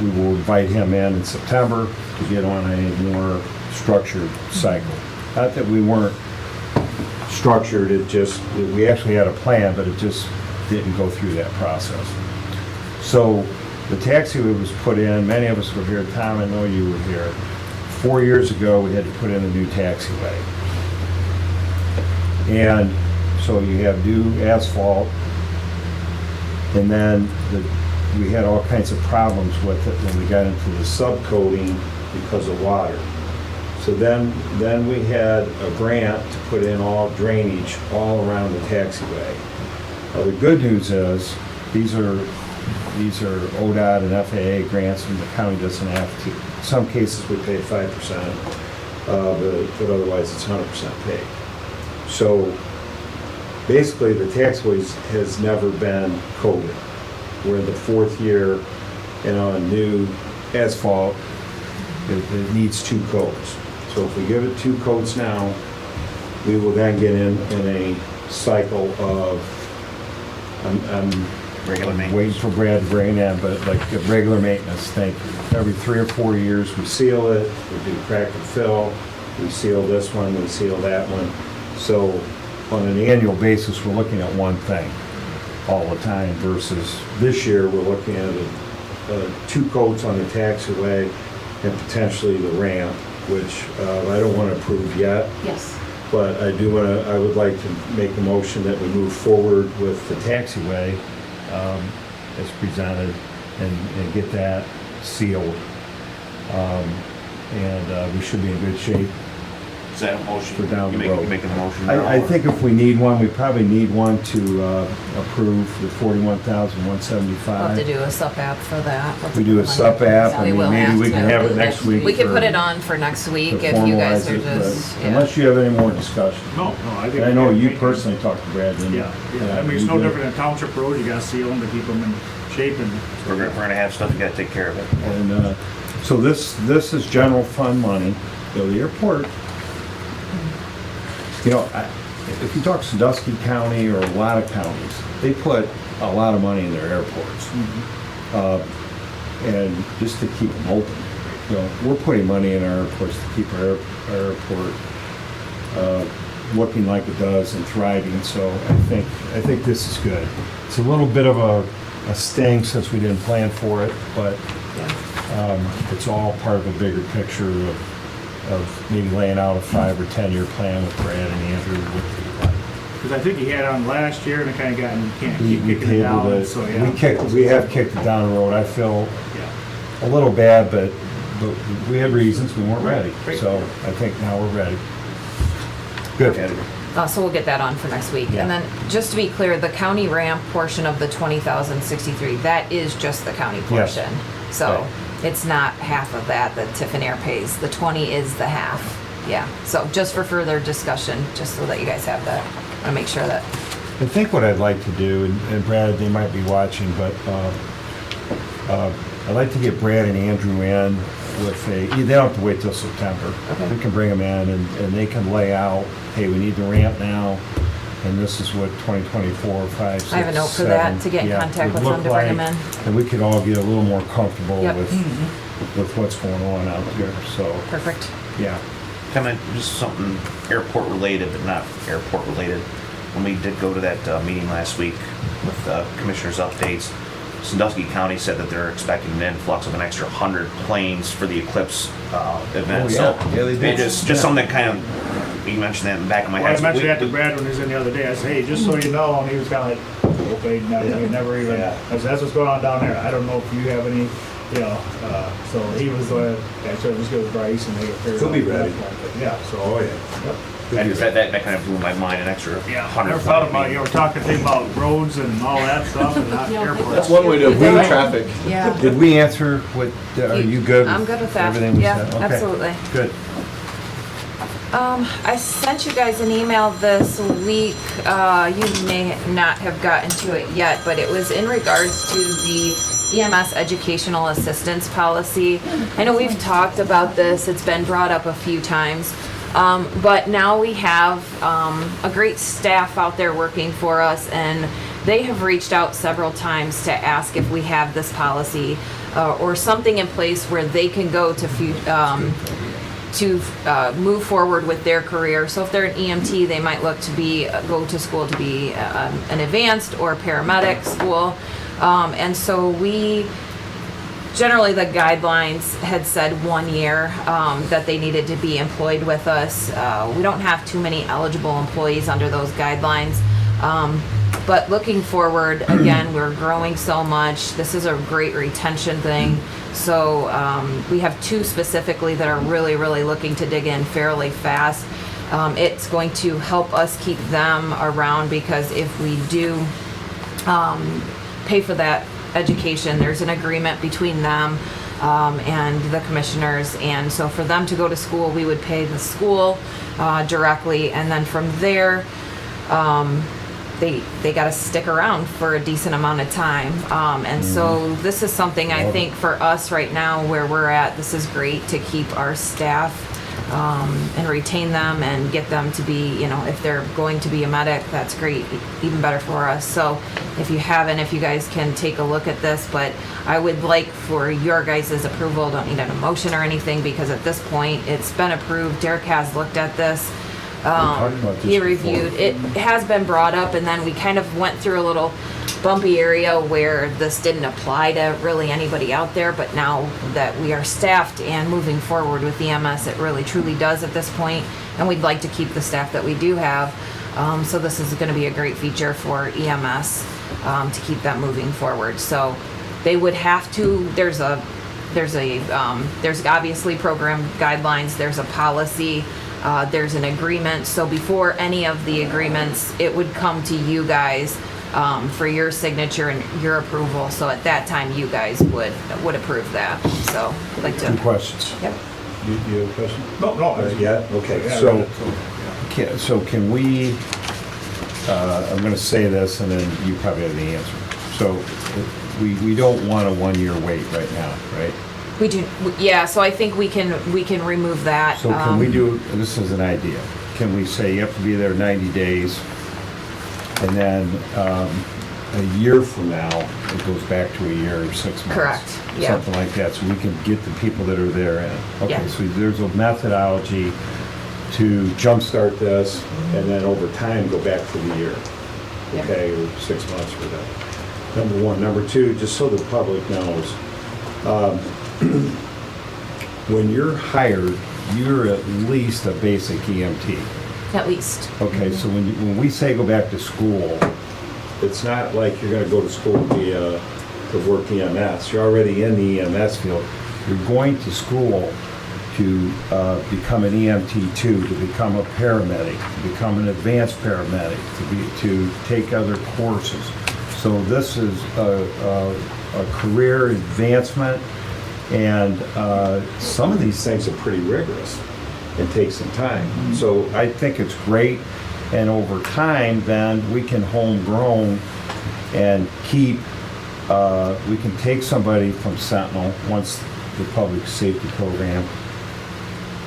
we will invite him in September to get on a more structured cycle. Not that we weren't structured, it just, we actually had a plan, but it just didn't go through that process. So the taxiway was put in, many of us were here, Tom, I know you were here. 4 years ago, we had to put in a new taxiway. And so you have new asphalt, and then we had all kinds of problems with it when we got into the subcoating because of water. So then we had a grant to put in all drainage all around the taxiway. Now, the good news is, these are ODOT and FAA grants, and the county doesn't have to. In some cases, we pay 5%, but otherwise it's 100% paid. So basically, the taxiway has never been coated. We're in the 4th year, and on new asphalt, it needs 2 coats. So if we give it 2 coats now, we will then get in a cycle of, Regular I'm maintenance. waiting for Brad to bring it in, but like regular maintenance, thank you. Every 3 or 4 years, we seal it, we do crack and fill, we seal this one, we seal that one. So on an annual basis, we're looking at one thing all the time versus this year, we're looking at 2 coats on the taxiway and potentially the ramp, which I don't want to approve yet. Yes. But I would like to make a motion that we move forward with the taxiway as presented and get that sealed. And we should be in good shape. Is that a motion? For down the road. You making a motion now? I think if we need one, we probably need one to approve the $41,175. We'll have to do a sup app for that. We do a sup app, I We mean, will maybe have we can to. have it next week. We can for- put it on for next week to if you guys formalize are it, but just, yeah. Unless you have any more discussion. No, I think. And I know you personally talked to Brad, didn't you? Yeah, I mean, it's no different than township road, you gotta seal them to keep them in shape and. We're gonna have stuff, you gotta take care of it. And so this is general fund money. So the airport, you know, if you talk Sandusky County or a lot of counties, they put a lot of money in their airports. And just to keep them open. You know, we're putting money in our airports to keep our airport looking like it does and thriving. So I think this is good. It's a little bit of a sting since we didn't plan for it, but it's all part of a bigger picture of maybe laying out a 5 or 10 year plan with Brad and Andrew. Because I think he had on last year and it kind of got, you can't We keep kicking it tabled down, it. so yeah. We have kicked it down the road. I feel Yeah. a little bad, but we had reasons. We weren't ready. Right. So I think now we're ready. Good. So we'll get that on for next week. Yeah. And then, just to be clear, the county ramp portion of the 20,063, that is just the county Yes. portion. So Right. it's not half of that Tiffin pays. The 20 is the half. Yeah. So just for further discussion, just so that you guys have that, I want to make sure that. I think what I'd like to do, and Brad, they might be watching, but I'd like to get Brad and Andrew in with they don't have to wait till September. Okay. We can bring them in and they can lay out, hey, we need the ramp now, and this is what 2024, 5, 6, I have a note for that, 7, to get in contact would with them look to bring them like, in. And we could all get a little more comfortable Yep. with what's going on out there, so, Perfect. yeah. Kind of just something airport related, but not airport related. When we did go to that meeting last week with commissioners' updates, Sandusky County said that they're expecting an influx of an extra 100 planes for the Eclipse event. Oh, yeah. So Yeah, they did. just Yeah. something that kind of, you mentioned that in the back of my Well, I head. mentioned that to Brad when he was in the other day, I said, hey, just so you know, and he was kind of like, okay, never even, Yeah. I said, that's what's going on down there, I don't know if you have any, you know, so he was the, I should just go with Bryce and they get figured out. He'll be ready. Yeah, so. Oh, yeah. Yep. And that kind of blew my mind, an extra Yeah, 100. never thought about, you were talking thing about roads and all that stuff and not airports. That's one way to avoid traffic. Yeah. Did we answer what, are you good? I'm with good with that. Everything we Yeah, said? Okay. absolutely. Good. I sent you guys an email this week. You may not have gotten to it yet, but it was in regards to the EMS educational assistance policy. I know we've talked about this. It's been brought up a few times. But now we have a great staff out there working for us, and they have reached out several times to ask if we have this policy or something in place where they can go to move forward with their career. So if they're an EMT, they might look to go to school to be an advanced or paramedic school. And so generally the guidelines had said 1 year that they needed to be employed with us. We don't have too many eligible employees under those guidelines. But looking forward, again, we're growing so much. This is a great retention thing. So we have 2 specifically that are really, really looking to dig in fairly fast. It's going to help us keep them around, because if we do pay for that education, there's an agreement between them and the commissioners, and so for them to go to school, we would pay the school directly, and then from there they got to stick around for a decent amount of time, and so this is something I think for us right now where we're at, this is great to keep our staff and retain them and get them to be, if they're going to be a medic, that's great, even better for us. So if you guys can take a look at this, but I would like for your guys' approval. Don't need an emotion or anything, because at this point it's been approved. Derek has looked at this. talked about this He before. reviewed, it has been brought up, and then we kind of went through a little bumpy area where this didn't apply to really anybody out there, but now that we are staffed and moving forward with EMS, it really truly does at this point, and we'd like to keep the staff that we do have. So this is gonna be a great feature for EMS, to keep that moving forward. So they would have to, there's obviously program guidelines, there's a policy, there's an agreement. So before any of the agreements, it would come to you guys for your signature and your approval. So at that time, you guys would approve that. So I'd like Two to. questions. Yep. You have a question? No. Yeah, okay, Yeah, so, yeah. so can we, I'm gonna say this and then you probably have the answer. So, we don't want a 1-year wait right now, right? We do, yeah, so I think we can remove that. So can we do, this is an idea, can we say you have to be there 90 days, and then a year from now, it goes back to a year or 6 months? Correct, yeah. Something like that, so we can get the people that are there in. Okay, Yeah. so there's a methodology to jumpstart this, and then over time, go back to the year, Yeah. okay, or 6 months or whatever. Number one. Number two, just so the public knows, when you're hired, you're at least a basic EMT. At least. Okay, so when we say go back to school, it's not like you're gonna go to school to work EMS. You're already in the EMS field. You're going to school to become an EMT2, to become a paramedic, to become an advanced paramedic, to take other courses. So this is a career advancement, and some of these things are pretty rigorous and take some time. So I think it's great, and over time, then we can homegrown and keep, we can take somebody from Sentinel, once the public safety program,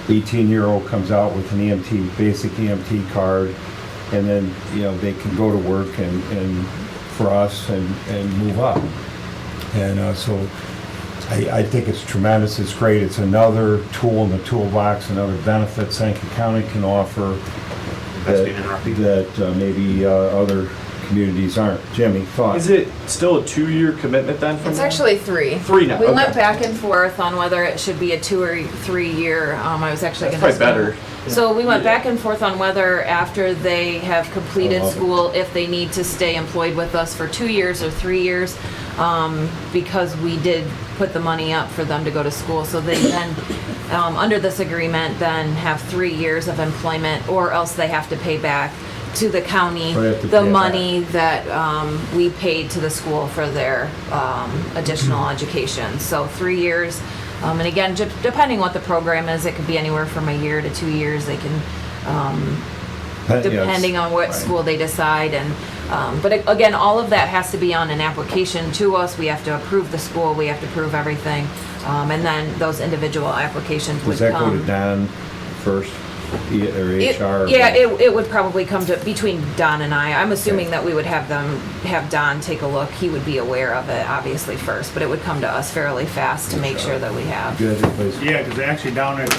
18-year-old comes out with an EMT, basic EMT card, and then, you know, they can go to work and for us and move up. And so I think it's tremendous, it's great, it's another tool in the toolbox, another benefit Seneca County can offer That's being interrupted. that maybe other communities aren't. Jimmy, thoughts? Is it still a 2-year commitment then from It's there? actually 3. 3 now, We okay. went back and forth on whether it should be a 2 or 3 year. I was actually That's gonna. probably better. So we went Yeah. back and forth on whether after they have completed I love it. school, if they need to stay employed with us for 2 years or 3 years, because we did put the money up for them to go to school. So they then, under this agreement, then have 3 years of employment, or else they have to pay back to the county Or they have to the pay it money that we paid to the school for their additional education. So 3 years. And again, depending what the program is, it could be anywhere from a year to 2 years. They can, depending on what right. school they decide. And but again, all of that has to be on an application to us. We have to approve the school. We have to approve everything, and then those individual applications would Does that go come. to Don first, or HR? Yeah, it would probably come to between Don and I. I'm assuming that we would have Don take a look. He would be aware of it, obviously, first, but it would come to us fairly fast to make sure that we have. Good, everybody's Yeah, because actually down at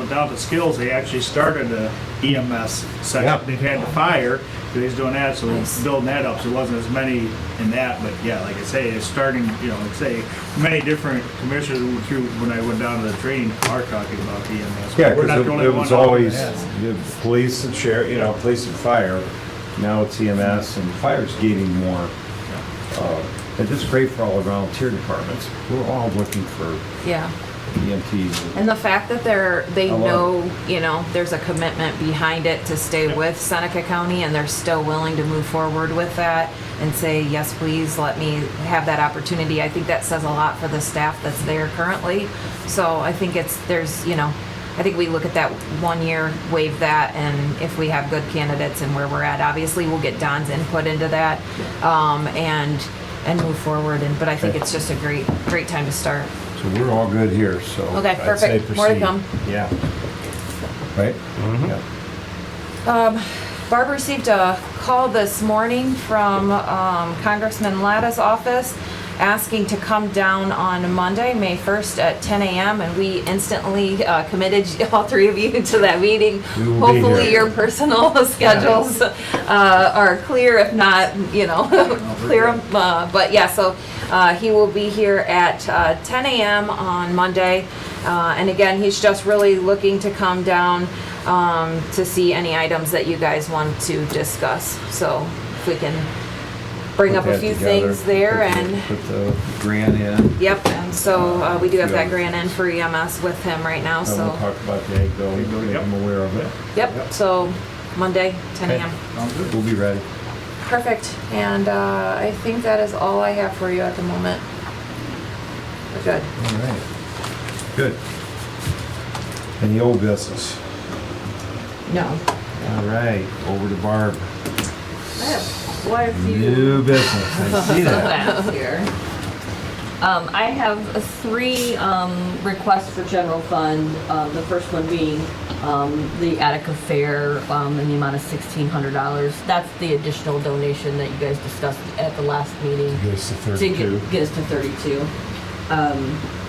down at Skills, they actually started a EMS section. Yeah. They've had the fire, so he's doing that, so Nice. building that up, so it wasn't as many in that, but yeah, like I say, it's starting, you know, like I say, many different commissioners through, when I went down to the training, are talking about the EMS. Yeah, We're not because the only it one was out there always that has. the police and sheriff, you know, police and fire. Now it's EMS, and fire's gaining more. And it's great for all the volunteer departments. We're all looking for Yeah. EMTs. And the fact that they I love know, you know, there's a commitment behind it to stay with Seneca County, and they're still willing to move forward with that and say, yes, please, let me have that opportunity. I think that says a lot for the staff that's there currently. So I think I think we look at that 1 year, waive that, and if we have good candidates and where we're at, obviously we'll get Don's input into that, and move forward. But I think it's just a great time to start. So we're all good here, so. Okay, I'd say perfect. More to proceed. come. Yeah. Right? Yeah. Barb received a call this morning from Congressman Latta's office asking to come down on Monday, May 1st at 10 a.m. and we instantly committed all three of you to that meeting. We will be Hopefully here. your personal schedules are clear, if not, clear 'em. But yeah, so he will be here at 10 a.m. on Monday. And again, he's just really looking to come down to see any items that you guys want to discuss. So if we can bring up Put a that few together, things there put the- and, Put the grant in. yep, and so we do have that Yeah. grant in for EMS with him right now, And we'll so, talk about the egg bill, Yep. I'm aware of it. yep, so Monday, 10 Okay. a.m. Sounds good. We'll be ready. Perfect, and I think that is all I have for you at the moment. We're good. All right. Good. Any old business? No. All right, over to Barb. I have quite a few New business, I see that. facts here. I have three requests for general fund. The first one being the Attica Fair in the amount of $1,600. That's the additional donation that you guys discussed at the last meeting. Goes to To 32. get us to 32.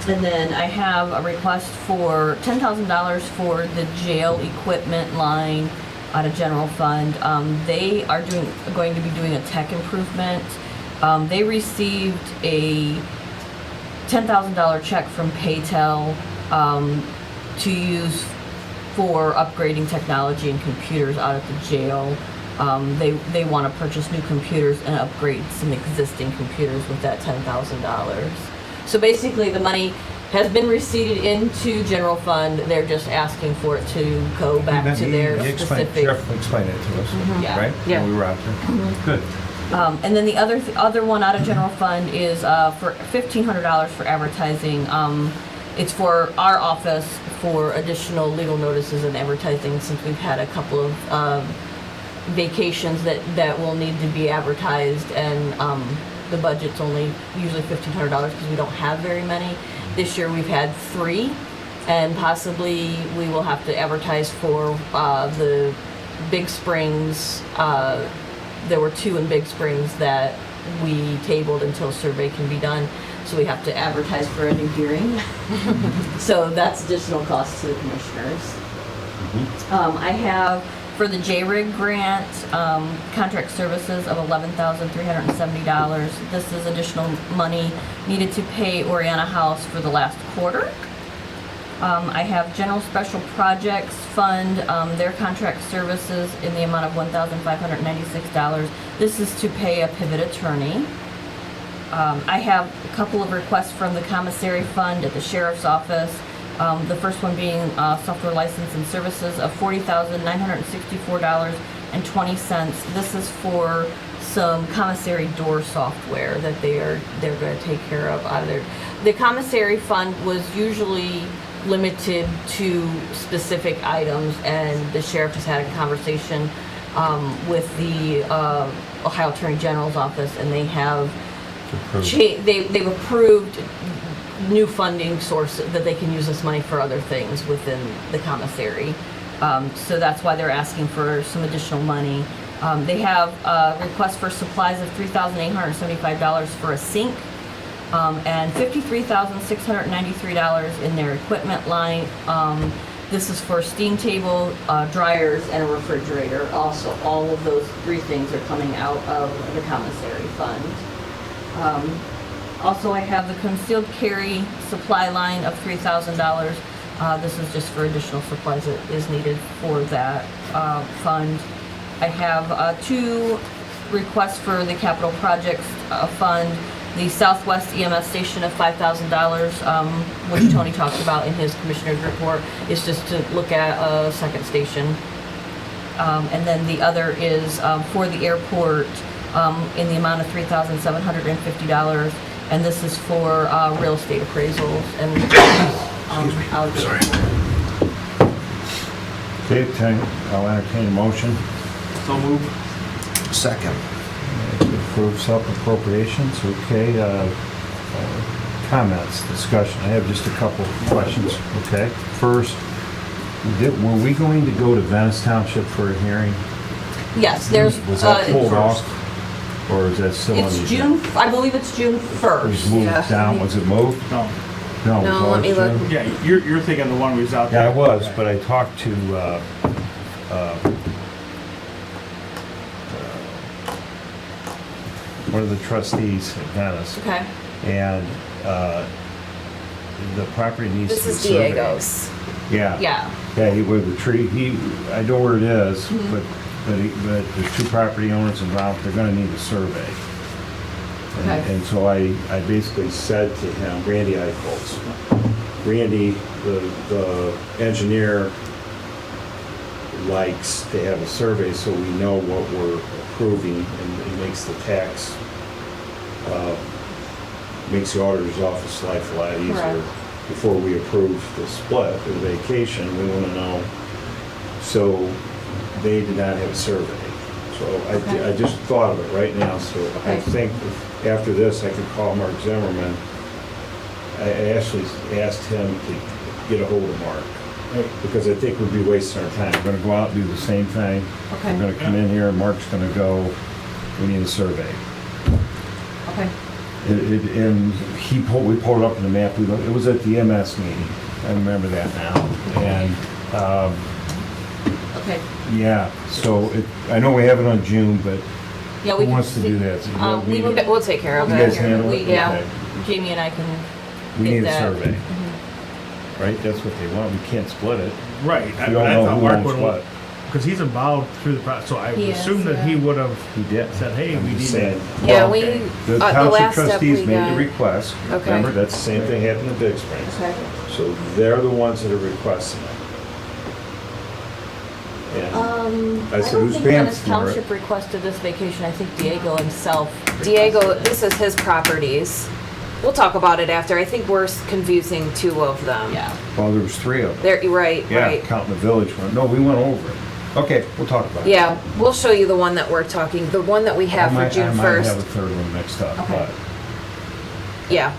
And then I have a request for $10,000 for the jail equipment line out of general fund. They are going to be doing a tech improvement. They received a $10,000 check from Paytel to use for upgrading technology and computers out at the jail. They want to purchase new computers and upgrade some existing computers with that $10,000. So basically, the money has been receipted into general fund. They're just asking for it to go back to their specific. Sheriff explained it to us, Yeah. right? Yeah. When we were out there. Good. And then the other one out of general fund is for $1,500 for advertising. It's for our office for additional legal notices and advertising, since we've had a couple of vacations that will need to be advertised, and the budget's only usually $1,500 because we don't have very many. This year we've had 3, and possibly we will have to advertise for the Big Springs. There were 2 in Big Springs that we tabled until survey can be done, so we have to advertise for a new hearing. So that's additional cost to the commissioners. I have for the JRIG grant, contract services of $11,370. This is additional money needed to pay Oriana House for the last quarter. I have General Special Projects Fund, their contract services in the amount of $1,596. This is to pay a pivot attorney. I have a couple of requests from the commissary fund at the sheriff's office. The first one being software license and services of $40,964.20. This is for some commissary door software that they're going to take care of out of there. The commissary fund was usually limited to specific items, and the sheriff just had a conversation with the Ohio Attorney General's office, and they have they've approved new funding source that they can use this money for other things within the commissary. So that's why they're asking for some additional money. They have a request for supplies of $3,875 for a sink, and $53,693 in their equipment line. This is for steam table, dryers, and a refrigerator. Also, all of those 3 things are coming out of the commissary fund. Also, I have the concealed carry supply line of $3,000. This is just for additional supplies that is needed for that fund. I have 2 requests for the capital projects fund. The Southwest EMS station of $5,000, which Tony talked about in his commissioner's report, is just to look at a second station. And then the other is for the airport in the amount of $3,750. And this is for real estate appraisals and out of there. Okay, I'll entertain a motion. So move. Second. To approve self-appropriations, okay. Comments, discussion. I have just a couple questions, okay. First, were we going to go to Venice Township for a hearing? Yes, there's. Was that pulled off? Or is that still on the? It's June, I believe it's June It was 1st. moved Yeah. down, was it moved? No, No, it was No, let always me look. June? yeah, you're thinking the one we was out there. Yeah, I was, but I talked to, one of the trustees at Dennis, Okay. and, the property needs to This be is surveyed. Diego's. Yeah. Yeah. Yeah, where the tree, I know where it is, Mm-hmm. but there's two property owners involved, they're gonna need a survey. And- Okay. And so I basically said to him, Randy Eichholz, Randy, the engineer, likes to have a survey so we know what we're approving, and it makes the tax, makes the auditor's office life a lot easier. Correct. Before we approve the split, the vacation, we wanna know. So they did not have a survey. So Okay. I just thought of it right now, so I Okay. think if after this, I could call Mark Zimmerman. I actually asked him to get a hold of Mark, because I think we'd be wasting our time. We're gonna go out and do the same thing. Okay. We're gonna come in here, and Mark's gonna go, we need a survey. Okay. And we pulled it up in the map, it was at the MS meeting, I remember that now. And, Okay. yeah, so I know we have it on June, but Yeah, who we can. wants to do that? So you know, we will- We'll take care of You it. guys handle it? Yeah. Okay. Jamie and I can. We get need a that. survey, right? That's what they want, we can't split it. Right. We don't know who owns what. Because he's involved through the process, so I would He is, assume that he yeah. would have He did. said, hey, I'm we just need saying. to. Yeah, Well, we, The the township last step trustees we made the got. request. Okay. Remember, that's the same thing happened in Big Springs. Okay. So they're the ones that are requesting it. And I I said, don't who's think paying Dennis for it? Township requested this vacation. I think Diego himself. Diego, requested it. this is his properties. We'll talk about it after. I think we're confusing two of them. Yeah. Well, there was three of them. There, right, Yeah, right. counting the village one. No, we went over it. Okay, we'll talk about it. Yeah, we'll show you the one that we're talking, the one that we have for June I might have a 1st. third one mixed up, Okay. but Yeah.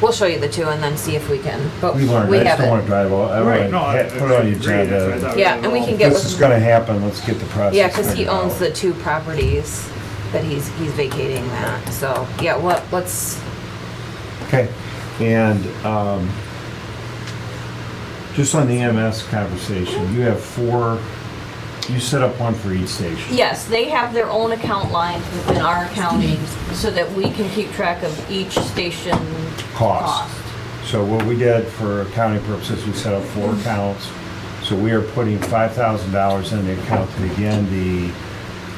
We'll show you the two and then see if we can, but we learned. we I just have don't want it. to drive all, I Right, no, want I to put it on the agree. That's what I agenda. thought. Yeah, and we can get This is with, gonna happen, let's get the process. yeah, because he figured owns out. the two properties that he's vacating that. So, yeah, let's, Okay, and, just on the EMS conversation, you have four, you set up one for each station. Yes, they have their own account lines within our accounting so that we can keep track of each station Cost. So what we did for accounting purposes, we set up four accounts. So we are putting $5,000 in the account to begin the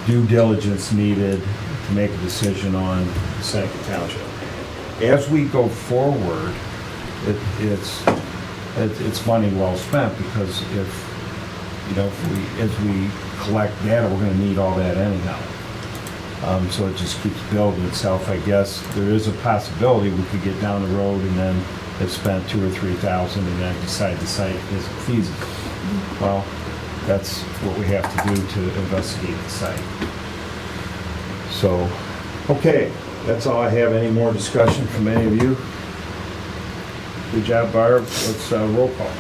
due diligence needed to make a decision on Seneca Township. As we go forward, it's money well spent, because as we collect data, we're gonna need all that anyhow. So it just keeps building itself, I guess. There is a possibility we could get down the road and then have spent $2,000 or $3,000 and then decide the site isn't feasible. Well, that's what we have to do to investigate the site. So, okay, that's all I have. Any more discussion from any of you? Good job, Barb. Let's roll call.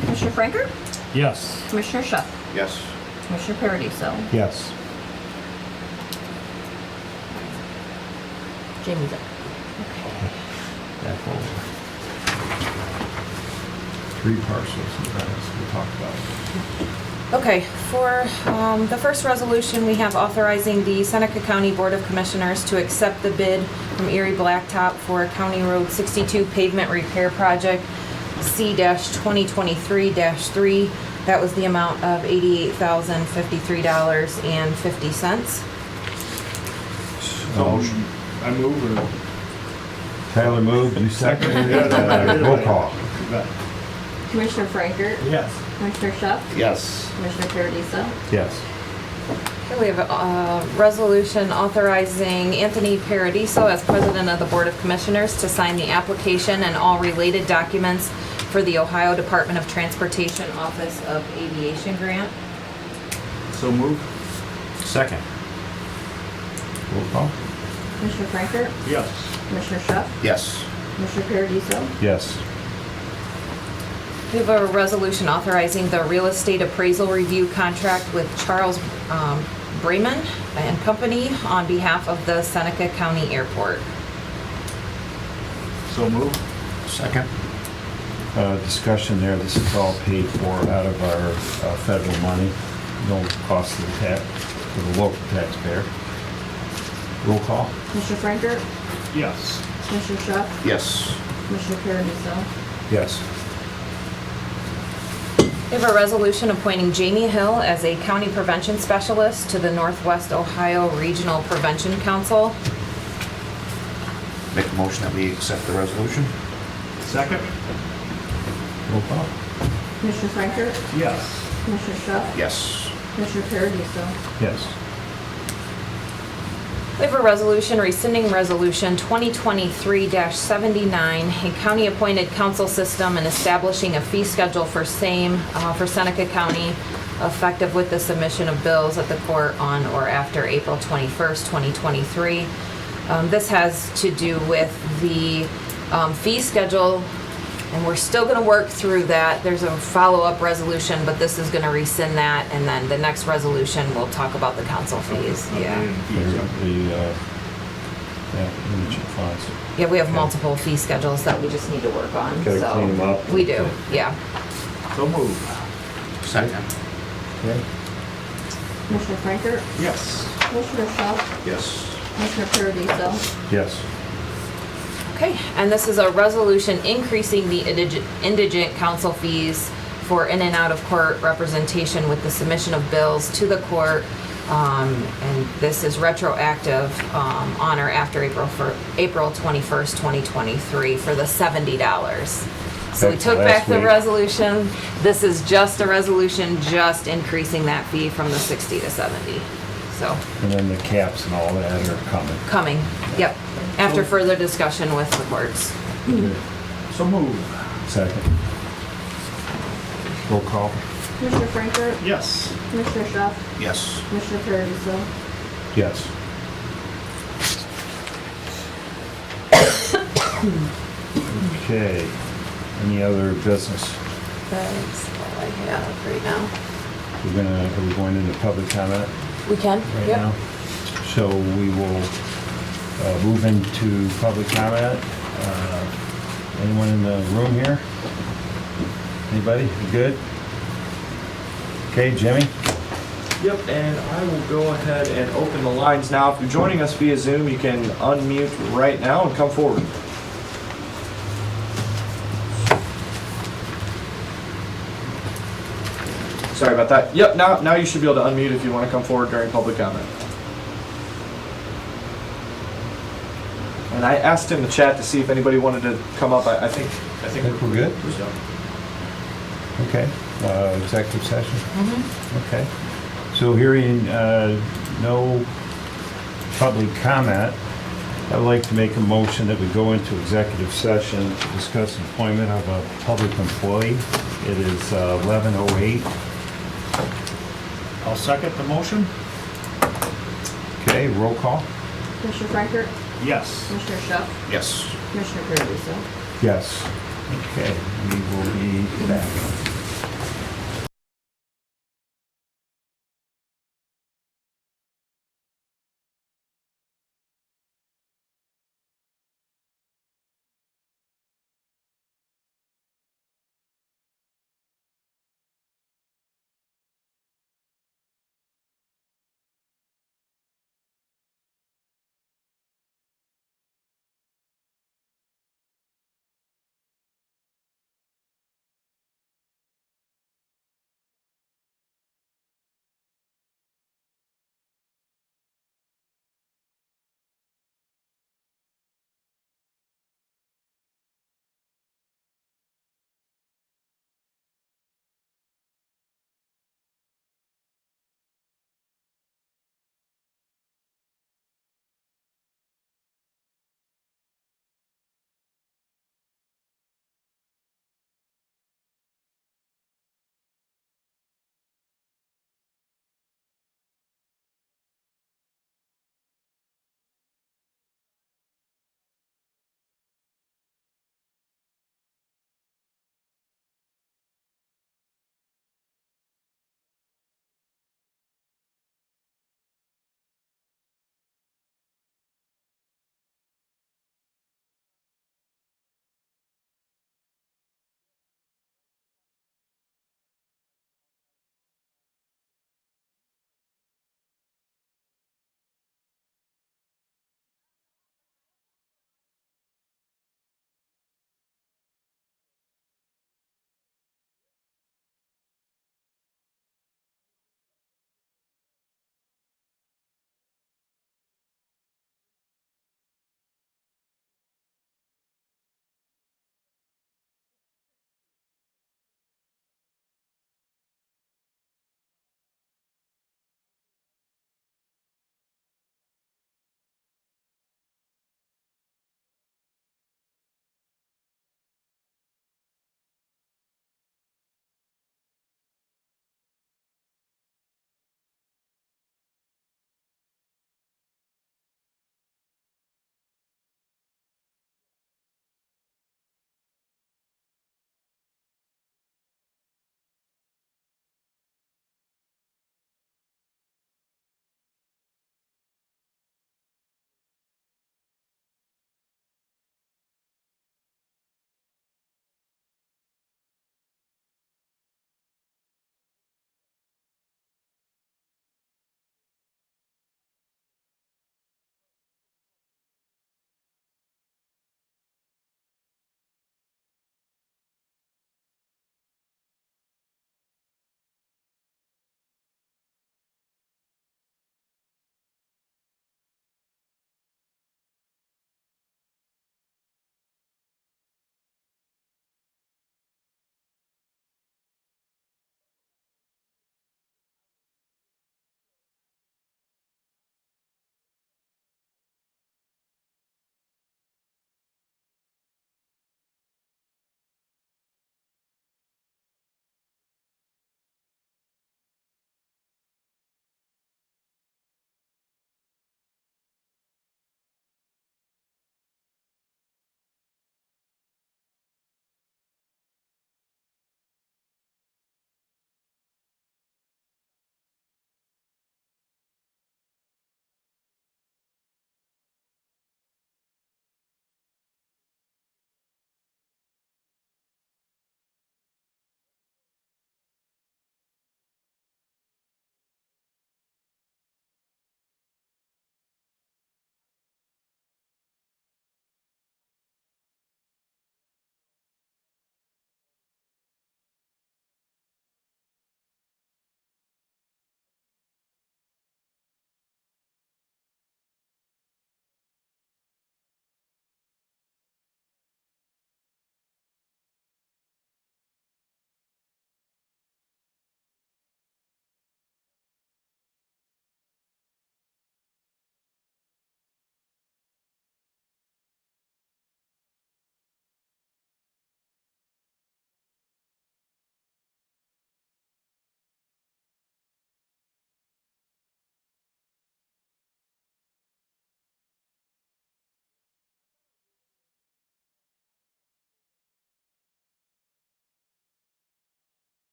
Commissioner Franker, Yes. Commissioner Shuff, Yes. Commissioner Paradiso, Yes. Jamie's up. Three parcels, we'll talk about it. okay. For the first resolution, we have authorizing the Seneca County Board of Commissioners to accept the bid from Erie Blacktop for County Road 62 pavement repair project C-2023-3. That was the amount of $88,053.50. Motion. I move or? Tyler moved, you seconded. Roll call. Commissioner Franker, Yes. Commissioner Shuff, Yes. Commissioner Paradiso, Yes. Okay, we have a resolution authorizing Anthony Paradiso as president of the Board of Commissioners to sign the application and all related documents for the Ohio Department of Transportation Office of Aviation Grant. So move. Second. Roll call. Commissioner Franker, Yes. Commissioner Shuff, Yes. Commissioner Paradiso, Yes. We have a resolution authorizing the real estate appraisal review contract with Charles Bremen and Company on behalf of the Seneca County Airport. So move. Second. Discussion there, this is all paid for out of our federal money, no cost to the local taxpayer. Roll call? Mr. Franker? Yes. Mr. Shuff? Yes. Mr. Paradiso? Yes. We have a resolution appointing Jamie Hill as a county prevention specialist to the Northwest Ohio Regional Prevention Council. Make a motion that we accept the resolution? Second? Roll call? Mr. Franker? Yes. Mr. Shuff? Yes. Mr. Paradiso? Yes. We have a resolution rescinding resolution 2023-79, a county-appointed council system and establishing a fee schedule for same for Seneca County, effective with the submission of bills at the court on or after April 21st, 2023. This has to do with the fee schedule, and we're still going to work through that. There's a follow-up resolution, but this is going to rescind that, and then the next resolution will talk about the council fees. Yeah. Indigent funds. Yeah, we have multiple fee schedules that we just need to work on. Gotta so clean 'em up. We do, yeah. So move. Second. Okay. Mr. Franker? Yes. Mr. Shuff? Yes. Mr. Paradiso? Yes. Okay, and this is a resolution increasing the indigent council fees for in and out of court representation with the submission of bills to the court. And this is retroactive on or after April 21st, 2023 for the $70. So we Back to took last back the week. resolution. This is just a resolution just increasing that fee from the 60 to 70. So And then the caps and all that are coming. coming, yep, after further discussion with the courts. So move. Second. Roll call? Mr. Franker? Yes. Mr. Shuff? Yes. Mr. Paradiso? Yes. Okay. Any other business? That's all I have right now. Are we going into public comment We can, right yep. now? So we will move into public comment. Anyone in the room here? Anybody? You good? Okay, Jimmy? Yep, and I will go ahead and open the lines now. If you're joining us via Zoom, you can unmute right now and come forward. Sorry about that. Yep, now you should be able to unmute if you want to come forward during public comment. And I asked in the chat to see if anybody wanted to come up. I think We're good? So, Okay. Executive session? Okay. So hearing no public comment, I would like to make a motion that we go into executive session to discuss employment of a public employee. It is 11:08. I'll second the motion. Okay, roll call? Mr. Franker? Yes. Mr. Shuff? Yes. Mr. Paradiso? Yes. Okay, we will be back.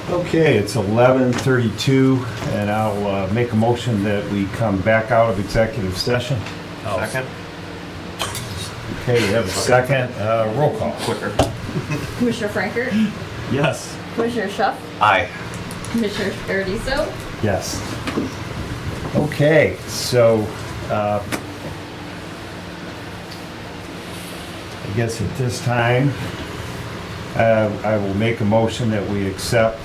Okay, it's 11:32, and I'll make a motion that we come back out of executive session. Second? Okay, we have a second. Roll call. Quicker. Commissioner Frankert, Yes. Commissioner Schuff, Aye. Commissioner Paradiso, Yes. Okay, so I guess at this time, I will make a motion that we accept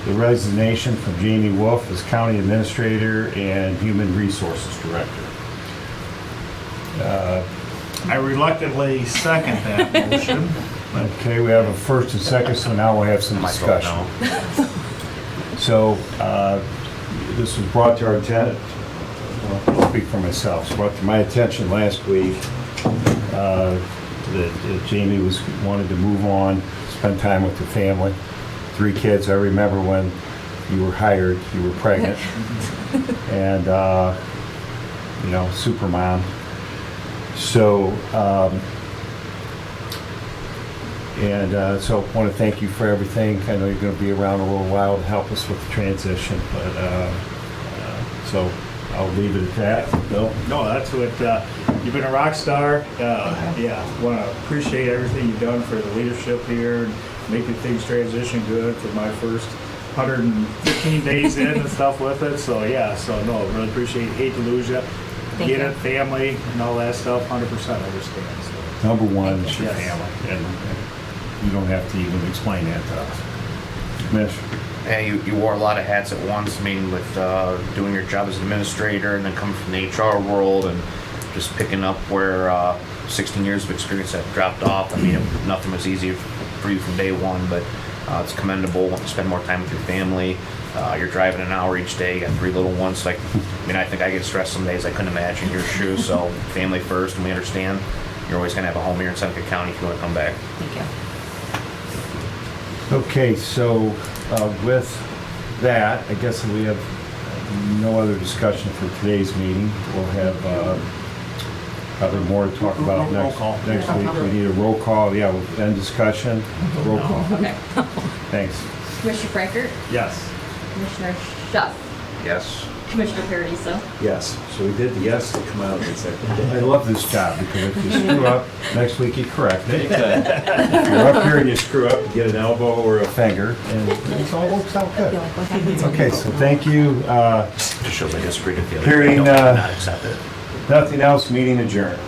the resignation from Jamie Wolf as County Administrator and Human Resources Director. I reluctantly second that motion. Okay, we have a first and second, so now we'll have some Might vote discussion. no. So, this was brought to our attention, I'll speak for myself, it's brought to my attention last week that Jamie wanted to move on, spend time with the family. 3 kids, I remember when you were hired, you were pregnant. And, super mom. So, so I want to thank you for everything. I know you're going to be around a little while to help us with the transition, but, so I'll leave it at that. Bill? No, that's what, you've been a rock star. Yeah, want to appreciate everything you've done for the leadership here, and making things transition good for my first 115 days in and stuff with it. So, yeah, no, really appreciate it. Hate to lose you. Thank Get you. it, family, and all that stuff, 100% understand. So. Number one is your Yes. family, and you don't have to even explain that to us. Commissioner? Yeah, you wore a lot of hats at once. I mean, with doing your job as an administrator and then coming from the HR world and just picking up where 16 years of experience had dropped off. I mean, nothing was easy for you from day one, but it's commendable. Want to spend more time with your family. You're driving an hour each day. You got 3 little ones. So I think I get stressed some days. I couldn't imagine your shoes. So family first, and we understand. You're always going to have a home here in Seneca County if you want to come back. thank you. Okay, so with that, I guess we have no other discussion for today's meeting. We'll have probably more to talk about Roll next call. week. We need a roll call. Yeah, we'll end discussion. Roll call. Okay. Thanks. Commissioner Frankert, Yes. Commissioner Schuff, Yes. Commissioner Paradiso, Yes, so we did the yes to come out of executive. I love this job because if you screw up, next week you correct it. If you're up here and you screw up, you get an elbow or a finger, and it all works out good. Okay, so thank you. Just shows I disagree with the other. Hearing, I don't- not accept it. Nothing else, meeting adjourned.